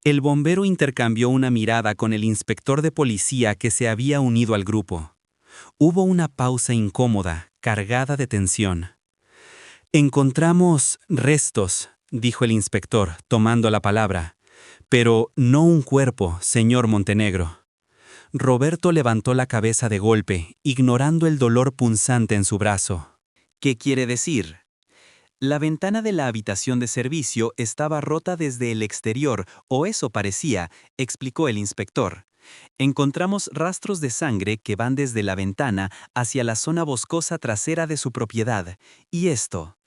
El bombero intercambió una mirada con el inspector de policía que se había unido al grupo. Hubo una pausa incómoda, cargada de tensión. «Encontramos restos», dijo el inspector, tomando la palabra, «pero no un cuerpo, señor Montenegro». Roberto levantó la cabeza de golpe, ignorando el dolor punzante en su brazo. «¿Qué quiere decir?». La ventana de la habitación de servicio estaba rota desde el exterior, o eso parecía, explicó el inspector. Encontramos rastros de sangre que van desde la ventana hacia la zona boscosa trasera de su propiedad. ¿Y esto?».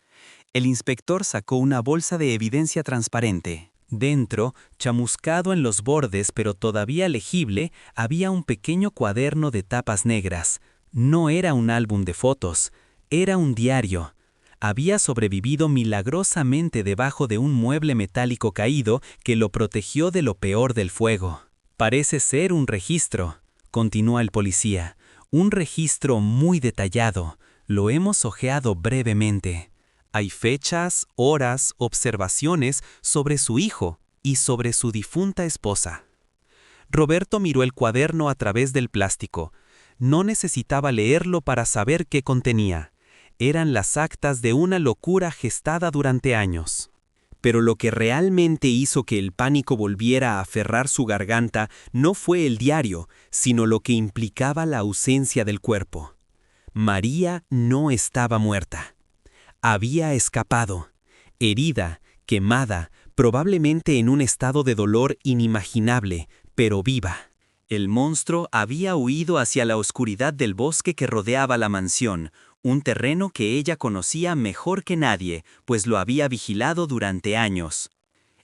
El inspector sacó una bolsa de evidencia transparente. Dentro, chamuscado en los bordes pero todavía legible, había un pequeño cuaderno de tapas negras. No era un álbum de fotos, era un diario. Había sobrevivido milagrosamente debajo de un mueble metálico caído que lo protegió de lo peor del fuego. «Parece ser un registro», continuó el policía, «un registro muy detallado. Lo hemos hojeado brevemente. Hay fechas, horas, observaciones sobre su hijo y sobre su difunta esposa». Roberto miró el cuaderno a través del plástico. No necesitaba leerlo para saber qué contenía. Eran las actas de una locura gestada durante años. Pero lo que realmente hizo que el pánico volviera a aferrar su garganta no fue el diario, sino lo que implicaba la ausencia del cuerpo. María no estaba muerta. Había escapado, herida, quemada, probablemente en un estado de dolor inimaginable, pero viva. El monstruo había huido hacia la oscuridad del bosque que rodeaba la mansión, un terreno que ella conocía mejor que nadie, pues lo había vigilado durante años.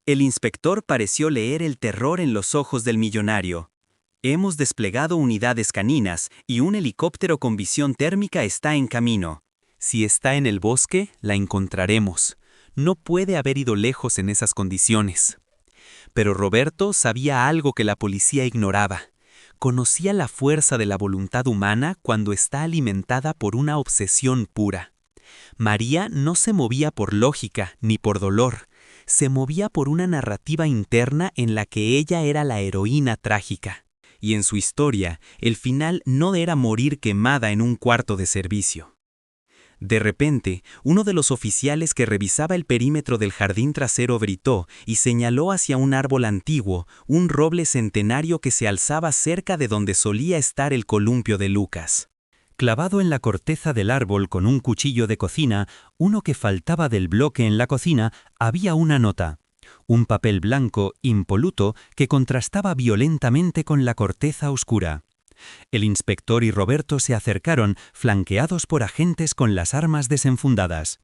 El inspector pareció leer el terror en los ojos del millonario. «Hemos desplegado unidades caninas y un helicóptero con visión térmica está en camino. Si está en el bosque, la encontraremos. No puede haber ido lejos en esas condiciones». Pero Roberto sabía algo que la policía ignoraba. Conocía la fuerza de la voluntad humana cuando está alimentada por una obsesión pura. María no se movía por lógica ni por dolor. se movía por una narrativa interna en la que ella era la heroína trágica. Y en su historia, el final no era morir quemada en un cuarto de servicio. De repente, uno de los oficiales que revisaba el perímetro del jardín trasero gritó y señaló hacia un árbol antiguo, un roble centenario que se alzaba cerca de donde solía estar el columpio de Lucas. Clavado en la corteza del árbol con un cuchillo de cocina, uno que faltaba del bloque en la cocina, había una nota. Un papel blanco, impoluto, que contrastaba violentamente con la corteza oscura. El inspector y Roberto se acercaron, flanqueados por agentes con las armas desenfundadas.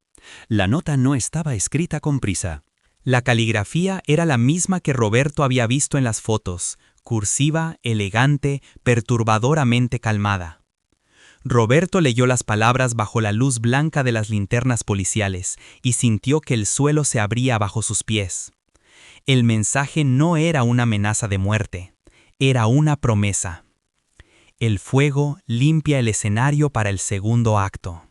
La nota no estaba escrita con prisa. La caligrafía era la misma que Roberto había visto en las fotos, cursiva, elegante, perturbadoramente calmada. Roberto leyó las palabras bajo la luz blanca de las linternas policiales y sintió que el suelo se abría bajo sus pies. El mensaje no era una amenaza de muerte, era una promesa. El fuego limpia el escenario para el segundo acto.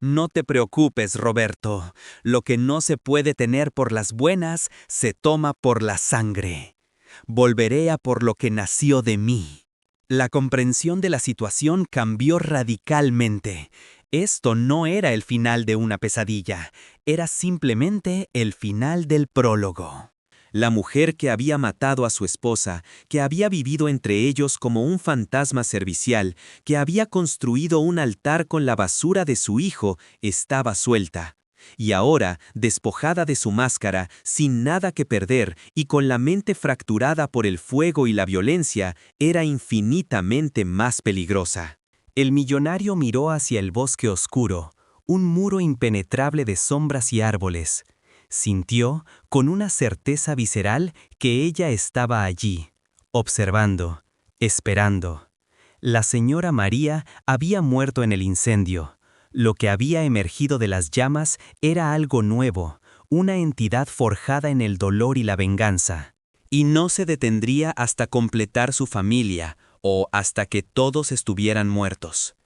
No te preocupes, Roberto. Lo que no se puede tener por las buenas, se toma por la sangre. Volveré a por lo que nació de mí. La comprensión de la situación cambió radicalmente. Esto no era el final de una pesadilla, era simplemente el final del prólogo. La mujer que había matado a su esposa, que había vivido entre ellos como un fantasma servicial, que había construido un altar con la basura de su hijo, estaba suelta. Y ahora, despojada de su máscara, sin nada que perder y con la mente fracturada por el fuego y la violencia, era infinitamente más peligrosa. El millonario miró hacia el bosque oscuro, un muro impenetrable de sombras y árboles. Sintió, con una certeza visceral, que ella estaba allí, observando, esperando. La señora María había muerto en el incendio. Lo que había emergido de las llamas era algo nuevo, una entidad forjada en el dolor y la venganza. Y no se detendría hasta completar su familia, o hasta que todos estuvieran muertos.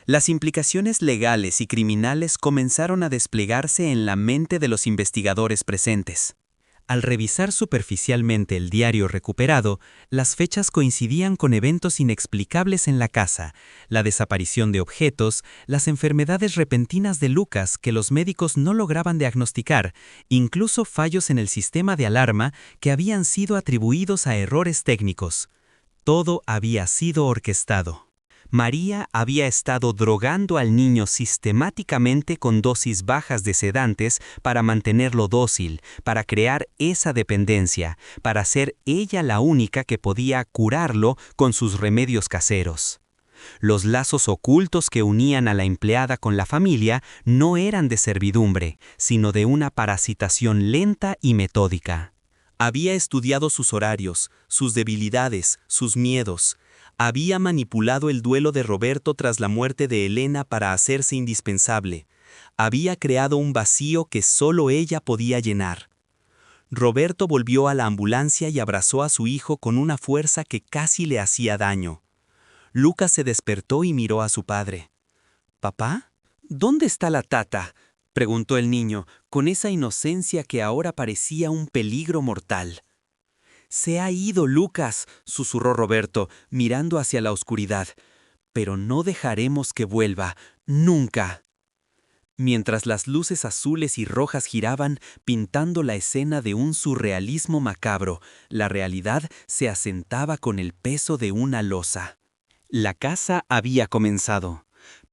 Las implicaciones legales y criminales comenzaron a desplegarse en la mente de los investigadores presentes. Al revisar superficialmente el diario recuperado, las fechas coincidían con eventos inexplicables en la casa, la desaparición de objetos, las enfermedades repentinas de Lucas que los médicos no lograban diagnosticar, incluso fallos en el sistema de alarma que habían sido atribuidos a errores técnicos. Todo había sido orquestado. María había estado drogando al niño sistemáticamente con dosis bajas de sedantes para mantenerlo dócil, para crear esa dependencia, para ser ella la única que podía curarlo con sus remedios caseros. Los lazos ocultos que unían a la empleada con la familia no eran de servidumbre, sino de una parasitación lenta y metódica. Había estudiado sus horarios, sus debilidades, sus miedos. Había manipulado el duelo de Roberto tras la muerte de Elena para hacerse indispensable. Había creado un vacío que solo ella podía llenar. Roberto volvió a la ambulancia y abrazó a su hijo con una fuerza que casi le hacía daño. Lucas se despertó y miró a su padre. «¿Papá? ¿Dónde está la tata?», preguntó el niño, con esa inocencia que ahora parecía un peligro mortal. «Se ha ido, Lucas», susurró Roberto, mirando hacia la oscuridad. «Pero no dejaremos que vuelva, nunca». Mientras las luces azules y rojas giraban, pintando la escena de un surrealismo macabro, la realidad se asentaba con el peso de una losa. La caza había comenzado.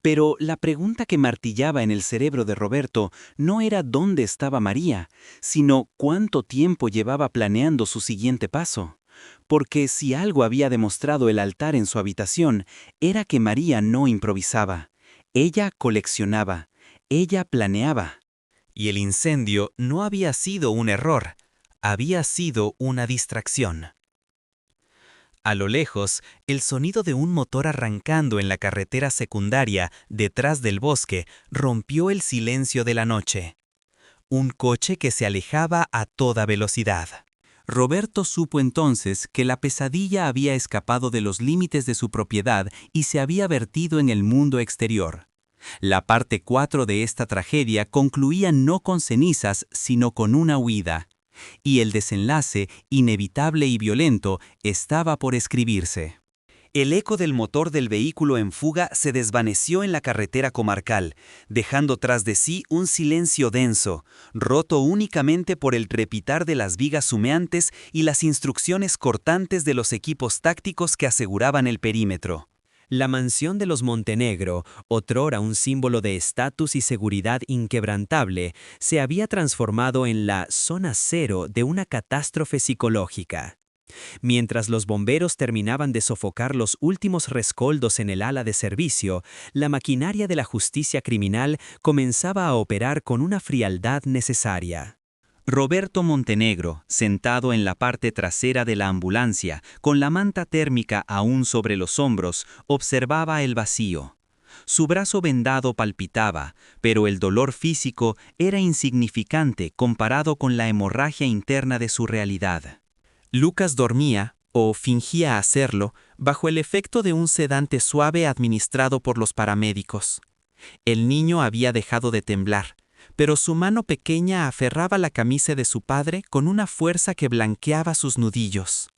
Pero la pregunta que martillaba en el cerebro de Roberto no era dónde estaba María, sino cuánto tiempo llevaba planeando su siguiente paso. Porque si algo había demostrado el altar en su habitación, era que María no improvisaba. Ella coleccionaba, ella planeaba. Y el incendio no había sido un error, había sido una distracción. A lo lejos, el sonido de un motor arrancando en la carretera secundaria detrás del bosque rompió el silencio de la noche. Un coche que se alejaba a toda velocidad. Roberto supo entonces que la pesadilla había escapado de los límites de su propiedad y se había vertido en el mundo exterior. La parte 4 de esta tragedia concluía no con cenizas, sino con una huida. Y el desenlace, inevitable y violento, estaba por escribirse. El eco del motor del vehículo en fuga se desvaneció en la carretera comarcal, dejando tras de sí un silencio denso, roto únicamente por el trepitar de las vigas humeantes y las instrucciones cortantes de los equipos tácticos que aseguraban el perímetro. La mansión de los Montenegro, otrora un símbolo de estatus y seguridad inquebrantable, se había transformado en la zona cero de una catástrofe psicológica. Mientras los bomberos terminaban de sofocar los últimos rescoldos en el ala de servicio, la maquinaria de la justicia criminal comenzaba a operar con una frialdad necesaria. Roberto Montenegro, sentado en la parte trasera de la ambulancia, con la manta térmica aún sobre los hombros, observaba el vacío. Su brazo vendado palpitaba, pero el dolor físico era insignificante comparado con la hemorragia interna de su realidad. Lucas dormía, o fingía hacerlo, bajo el efecto de un sedante suave administrado por los paramédicos. El niño había dejado de temblar, pero su mano pequeña aferraba la camisa de su padre con una fuerza que blanqueaba sus nudillos.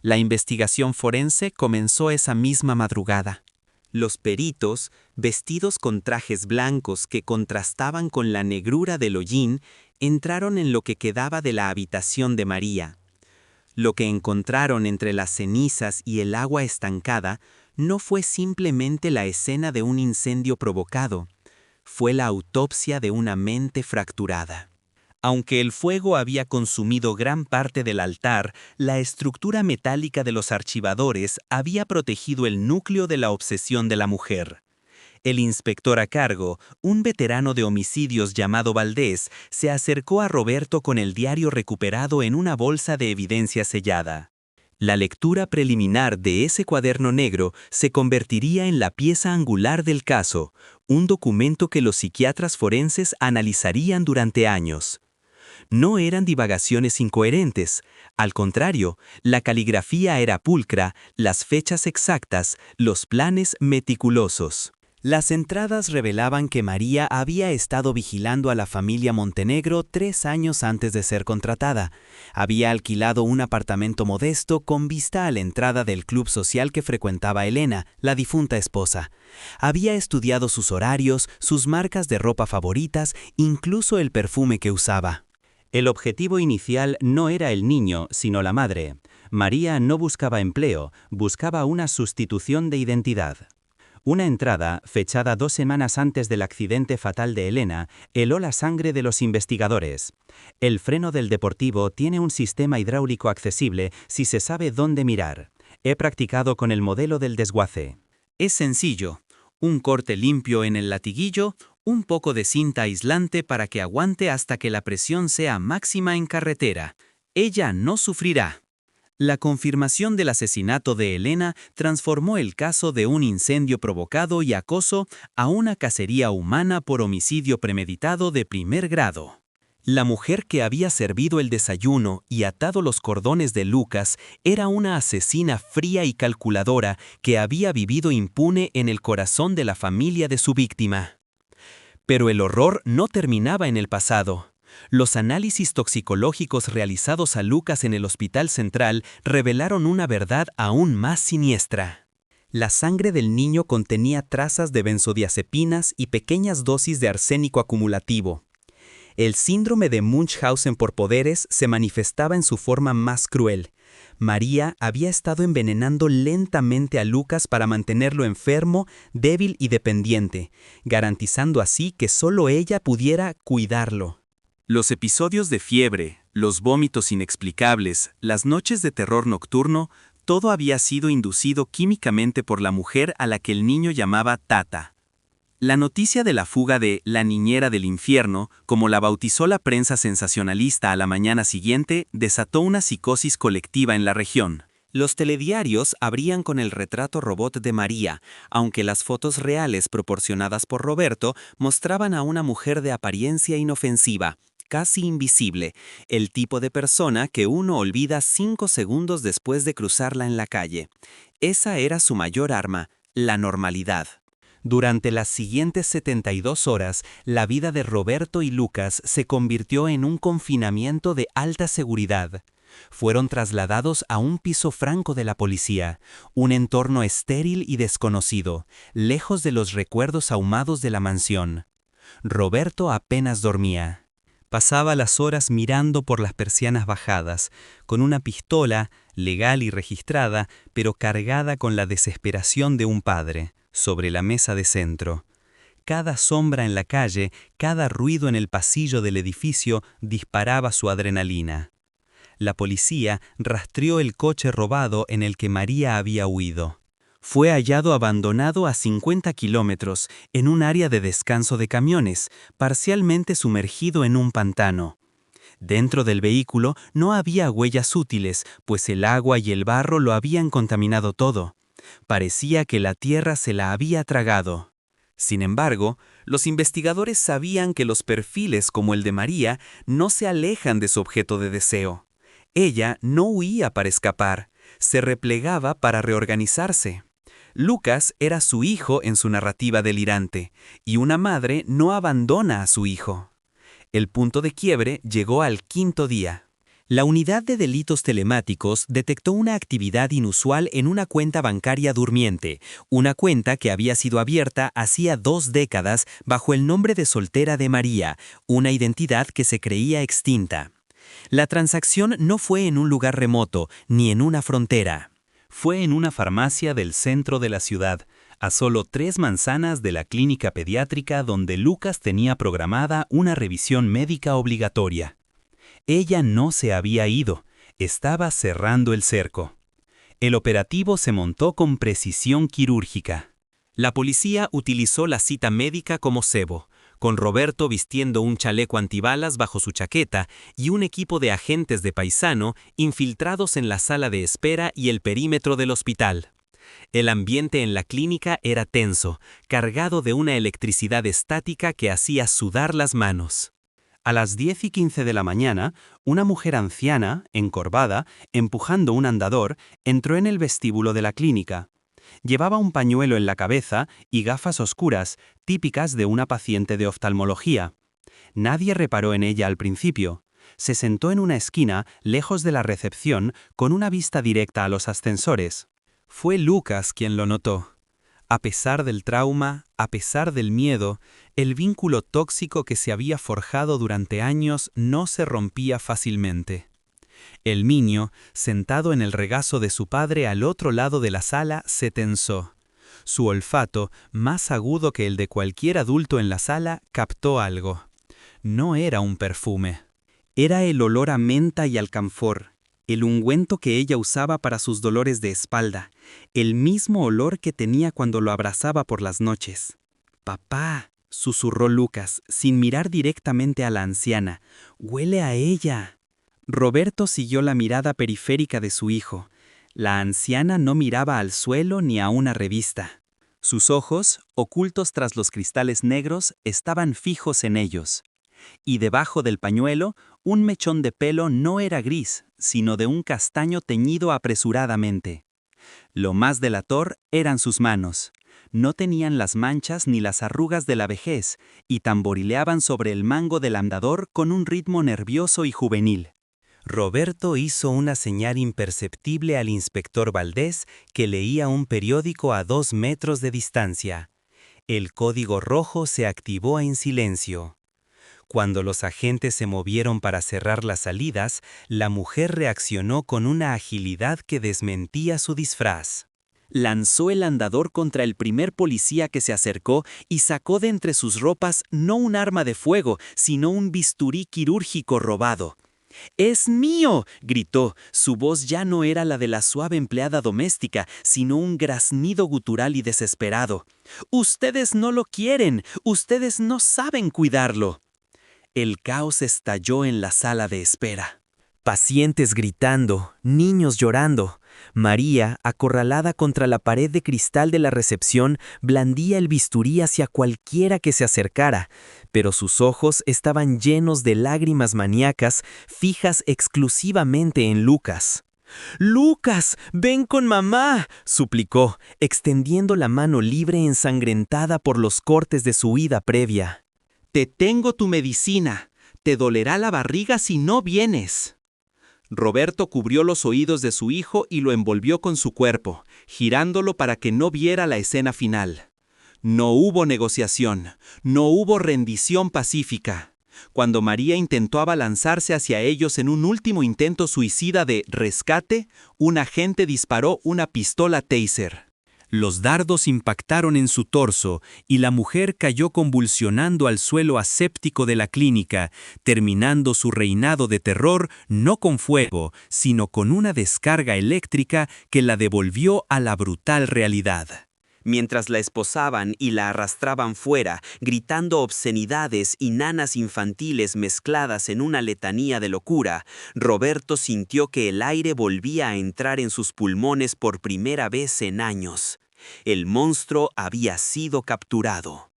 La investigación forense comenzó esa misma madrugada. Los peritos, vestidos con trajes blancos que contrastaban con la negrura del hollín, entraron en lo que quedaba de la habitación de María. Lo que encontraron entre las cenizas y el agua estancada no fue simplemente la escena de un incendio provocado, fue la autopsia de una mente fracturada. Aunque el fuego había consumido gran parte del altar, la estructura metálica de los archivadores había protegido el núcleo de la obsesión de la mujer. El inspector a cargo, un veterano de homicidios llamado Valdés, se acercó a Roberto con el diario recuperado en una bolsa de evidencia sellada. La lectura preliminar de ese cuaderno negro se convertiría en la pieza angular del caso, un documento que los psiquiatras forenses analizarían durante años. No eran divagaciones incoherentes, al contrario, la caligrafía era pulcra, las fechas exactas, los planes meticulosos. Las entradas revelaban que María había estado vigilando a la familia Montenegro 3 años antes de ser contratada. Había alquilado un apartamento modesto con vista a la entrada del club social que frecuentaba Elena, la difunta esposa. Había estudiado sus horarios, sus marcas de ropa favoritas, incluso el perfume que usaba. El objetivo inicial no era el niño, sino la madre. María no buscaba empleo, buscaba una sustitución de identidad. Una entrada, fechada 2 semanas antes del accidente fatal de Elena, heló la sangre de los investigadores. El freno del Deportivo tiene un sistema hidráulico accesible si se sabe dónde mirar. He practicado con el modelo del desguace. Es sencillo. Un corte limpio en el latiguillo, un poco de cinta aislante para que aguante hasta que la presión sea máxima en carretera. Ella no sufrirá. La confirmación del asesinato de Elena transformó el caso de un incendio provocado y acoso a una cacería humana por homicidio premeditado de primer grado. La mujer que había servido el desayuno y atado los cordones de Lucas era una asesina fría y calculadora que había vivido impune en el corazón de la familia de su víctima. Pero el horror no terminaba en el pasado. Los análisis toxicológicos realizados a Lucas en el Hospital Central revelaron una verdad aún más siniestra. La sangre del niño contenía trazas de benzodiazepinas y pequeñas dosis de arsénico acumulativo. El síndrome de Munchausen por poderes se manifestaba en su forma más cruel. María había estado envenenando lentamente a Lucas para mantenerlo enfermo, débil y dependiente, garantizando así que solo ella pudiera cuidarlo. Los episodios de fiebre, los vómitos inexplicables, las noches de terror nocturno, todo había sido inducido químicamente por la mujer a la que el niño llamaba Tata. La noticia de la fuga de la niñera del infierno, como la bautizó la prensa sensacionalista a la mañana siguiente, desató una psicosis colectiva en la región. Los telediarios abrían con el retrato robot de María, aunque las fotos reales proporcionadas por Roberto mostraban a una mujer de apariencia inofensiva, casi invisible, el tipo de persona que uno olvida 5 segundos después de cruzarla en la calle. Esa era su mayor arma, la normalidad. Durante las siguientes 72 horas, la vida de Roberto y Lucas se convirtió en un confinamiento de alta seguridad. Fueron trasladados a un piso franco de la policía, un entorno estéril y desconocido, lejos de los recuerdos ahumados de la mansión. Roberto apenas dormía. Pasaba las horas mirando por las persianas bajadas, con una pistola, legal y registrada, pero cargada con la desesperación de un padre, sobre la mesa de centro. Cada sombra en la calle, cada ruido en el pasillo del edificio disparaba su adrenalina. La policía rastreó el coche robado en el que María había huido. Fue hallado abandonado a 50 kilómetros, en un área de descanso de camiones, parcialmente sumergido en un pantano. Dentro del vehículo no había huellas útiles, pues el agua y el barro lo habían contaminado todo. Parecía que la tierra se la había tragado. Sin embargo, los investigadores sabían que los perfiles como el de María no se alejan de su objeto de deseo. Ella no huía para escapar, se replegaba para reorganizarse. Lucas era su hijo en su narrativa delirante, y una madre no abandona a su hijo. El punto de quiebre llegó al 5.º día. La unidad de delitos telemáticos detectó una actividad inusual en una cuenta bancaria durmiente, una cuenta que había sido abierta hacía 2 décadas bajo el nombre de soltera de María, una identidad que se creía extinta. La transacción no fue en un lugar remoto, ni en una frontera. Fue en una farmacia del centro de la ciudad, a solo 3 manzanas de la clínica pediátrica donde Lucas tenía programada una revisión médica obligatoria. Ella no se había ido, estaba cerrando el cerco. El operativo se montó con precisión quirúrgica. La policía utilizó la cita médica como cebo, con Roberto vistiendo un chaleco antibalas bajo su chaqueta y un equipo de agentes de paisano infiltrados en la sala de espera y el perímetro del hospital. El ambiente en la clínica era tenso, cargado de una electricidad estática que hacía sudar las manos. A las 10:15 de la mañana, una mujer anciana, encorvada, empujando un andador, entró en el vestíbulo de la clínica. Llevaba un pañuelo en la cabeza y gafas oscuras, típicas de una paciente de oftalmología. Nadie reparó en ella al principio. Se sentó en una esquina, lejos de la recepción, con una vista directa a los ascensores. Fue Lucas quien lo notó. A pesar del trauma, a pesar del miedo, el vínculo tóxico que se había forjado durante años no se rompía fácilmente. El niño, sentado en el regazo de su padre al otro lado de la sala, se tensó. Su olfato, más agudo que el de cualquier adulto en la sala, captó algo. No era un perfume. Era el olor a menta y alcanfor, el ungüento que ella usaba para sus dolores de espalda, el mismo olor que tenía cuando lo abrazaba por las noches. «Papá», susurró Lucas, sin mirar directamente a la anciana, «huele a ella». Roberto siguió la mirada periférica de su hijo. La anciana no miraba al suelo ni a una revista. Sus ojos, ocultos tras los cristales negros, estaban fijos en ellos. Y debajo del pañuelo, un mechón de pelo no era gris, sino de un castaño teñido apresuradamente. Lo más delator eran sus manos. No tenían las manchas ni las arrugas de la vejez, y tamborileaban sobre el mango del andador con un ritmo nervioso y juvenil. Roberto hizo una señal imperceptible al inspector Valdés, que leía un periódico a 2 metros de distancia. El código rojo se activó en silencio. Cuando los agentes se movieron para cerrar las salidas, la mujer reaccionó con una agilidad que desmentía su disfraz. Lanzó el andador contra el primer policía que se acercó y sacó de entre sus ropas no un arma de fuego, sino un bisturí quirúrgico robado. «¡Es mío!», gritó. Su voz ya no era la de la suave empleada doméstica, sino un graznido gutural y desesperado. «¡Ustedes no lo quieren! ¡Ustedes no saben cuidarlo!». El caos estalló en la sala de espera. Pacientes gritando, niños llorando. María, acorralada contra la pared de cristal de la recepción, blandía el bisturí hacia cualquiera que se acercara, pero sus ojos estaban llenos de lágrimas maníacas, fijas exclusivamente en Lucas. «Lucas, ven con mamá», suplicó, extendiendo la mano libre ensangrentada por los cortes de su huida previa. «Te tengo tu medicina. Te dolerá la barriga si no vienes». Roberto cubrió los oídos de su hijo y lo envolvió con su cuerpo, girándolo para que no viera la escena final. No hubo negociación, no hubo rendición pacífica. Cuando María intentó abalanzarse hacia ellos en un último intento suicida de rescate, un agente disparó una pistola Taser. Los dardos impactaron en su torso y la mujer cayó convulsionando al suelo aséptico de la clínica, terminando su reinado de terror no con fuego, sino con una descarga eléctrica que la devolvió a la brutal realidad. Mientras la esposaban y la arrastraban fuera, gritando obscenidades y nanas infantiles mezcladas en una letanía de locura, Roberto sintió que el aire volvía a entrar en sus pulmones por primera vez en años. El monstruo había sido capturado.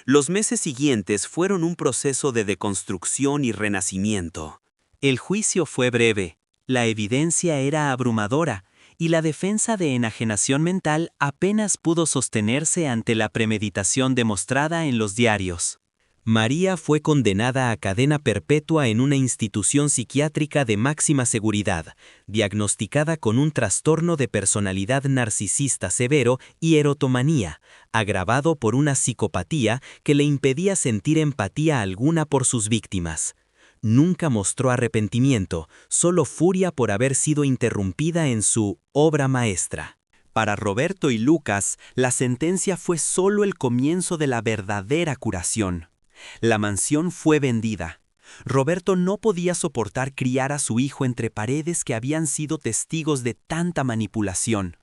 Los meses siguientes fueron un proceso de deconstrucción y renacimiento. El juicio fue breve, la evidencia era abrumadora, y la defensa de enajenación mental apenas pudo sostenerse ante la premeditación demostrada en los diarios. María fue condenada a cadena perpetua en una institución psiquiátrica de máxima seguridad, diagnosticada con un trastorno de personalidad narcisista severo y erotomanía, agravado por una psicopatía que le impedía sentir empatía alguna por sus víctimas. Nunca mostró arrepentimiento, solo furia por haber sido interrumpida en su obra maestra. Para Roberto y Lucas, la sentencia fue solo el comienzo de la verdadera curación. La mansión fue vendida. Roberto no podía soportar criar a su hijo entre paredes que habían sido testigos de tanta manipulación.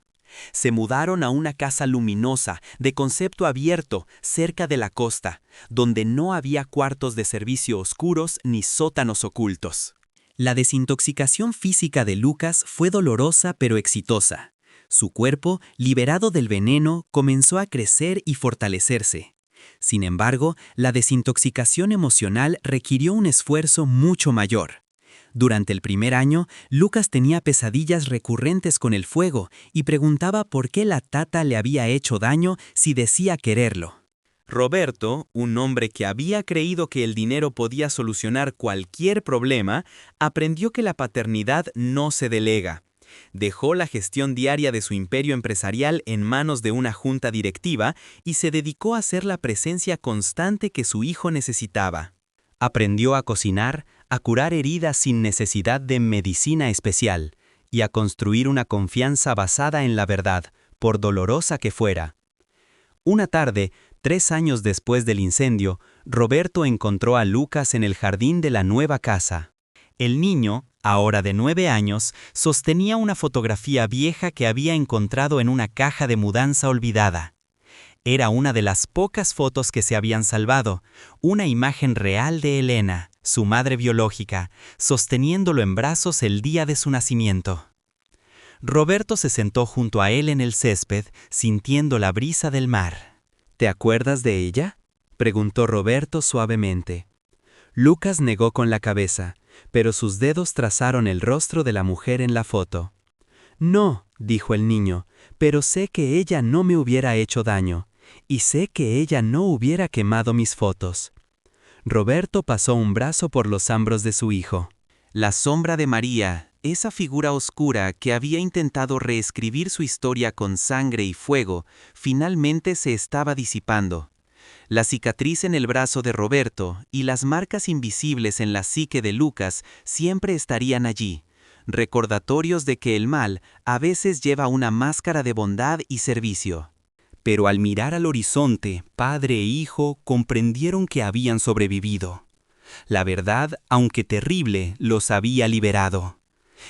Se mudaron a una casa luminosa, de concepto abierto, cerca de la costa, donde no había cuartos de servicio oscuros ni sótanos ocultos. La desintoxicación física de Lucas fue dolorosa pero exitosa. Su cuerpo, liberado del veneno, comenzó a crecer y fortalecerse. Sin embargo, la desintoxicación emocional requirió un esfuerzo mucho mayor. Durante el primer año, Lucas tenía pesadillas recurrentes con el fuego y preguntaba por qué la tata le había hecho daño si decía quererlo. Roberto, un hombre que había creído que el dinero podía solucionar cualquier problema, aprendió que la paternidad no se delega. Dejó la gestión diaria de su imperio empresarial en manos de una junta directiva y se dedicó a ser la presencia constante que su hijo necesitaba. Aprendió a cocinar, a curar heridas sin necesidad de medicina especial y a construir una confianza basada en la verdad, por dolorosa que fuera. Una tarde, 3 años después del incendio, Roberto encontró a Lucas en el jardín de la nueva casa. El niño, ahora de 9 años, sostenía una fotografía vieja que había encontrado en una caja de mudanza olvidada. Era una de las pocas fotos que se habían salvado, una imagen real de Elena, su madre biológica, sosteniéndolo en brazos el día de su nacimiento. Roberto se sentó junto a él en el césped, sintiendo la brisa del mar. ¿Te acuerdas de ella?, preguntó Roberto suavemente. Lucas negó con la cabeza, pero sus dedos trazaron el rostro de la mujer en la foto. «No», dijo el niño, «pero sé que ella no me hubiera hecho daño, y sé que ella no hubiera quemado mis fotos». Roberto pasó un brazo por los hombros de su hijo. La sombra de María, esa figura oscura que había intentado reescribir su historia con sangre y fuego, finalmente se estaba disipando. La cicatriz en el brazo de Roberto y las marcas invisibles en la psique de Lucas siempre estarían allí, recordatorios de que el mal a veces lleva una máscara de bondad y servicio. Pero al mirar al horizonte, padre e hijo comprendieron que habían sobrevivido. La verdad, aunque terrible, los había liberado.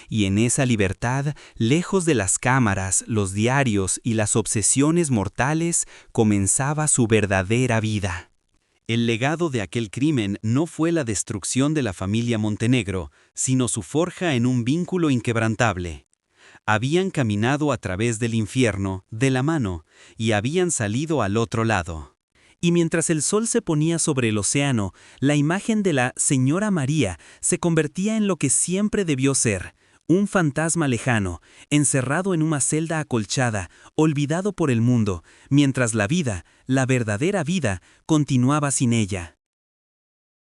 Y en esa libertad, lejos de las cámaras, los diarios y las obsesiones mortales, comenzaba su verdadera vida. El legado de aquel crimen no fue la destrucción de la familia Montenegro, sino su forja en un vínculo inquebrantable. Habían caminado a través del infierno, de la mano, y habían salido al otro lado. Y mientras el sol se ponía sobre el océano, la imagen de la Señora María se convertía en lo que siempre debió ser, Un fantasma lejano, encerrado en una celda acolchada, olvidado por el mundo, mientras la vida, la verdadera vida, continuaba sin ella.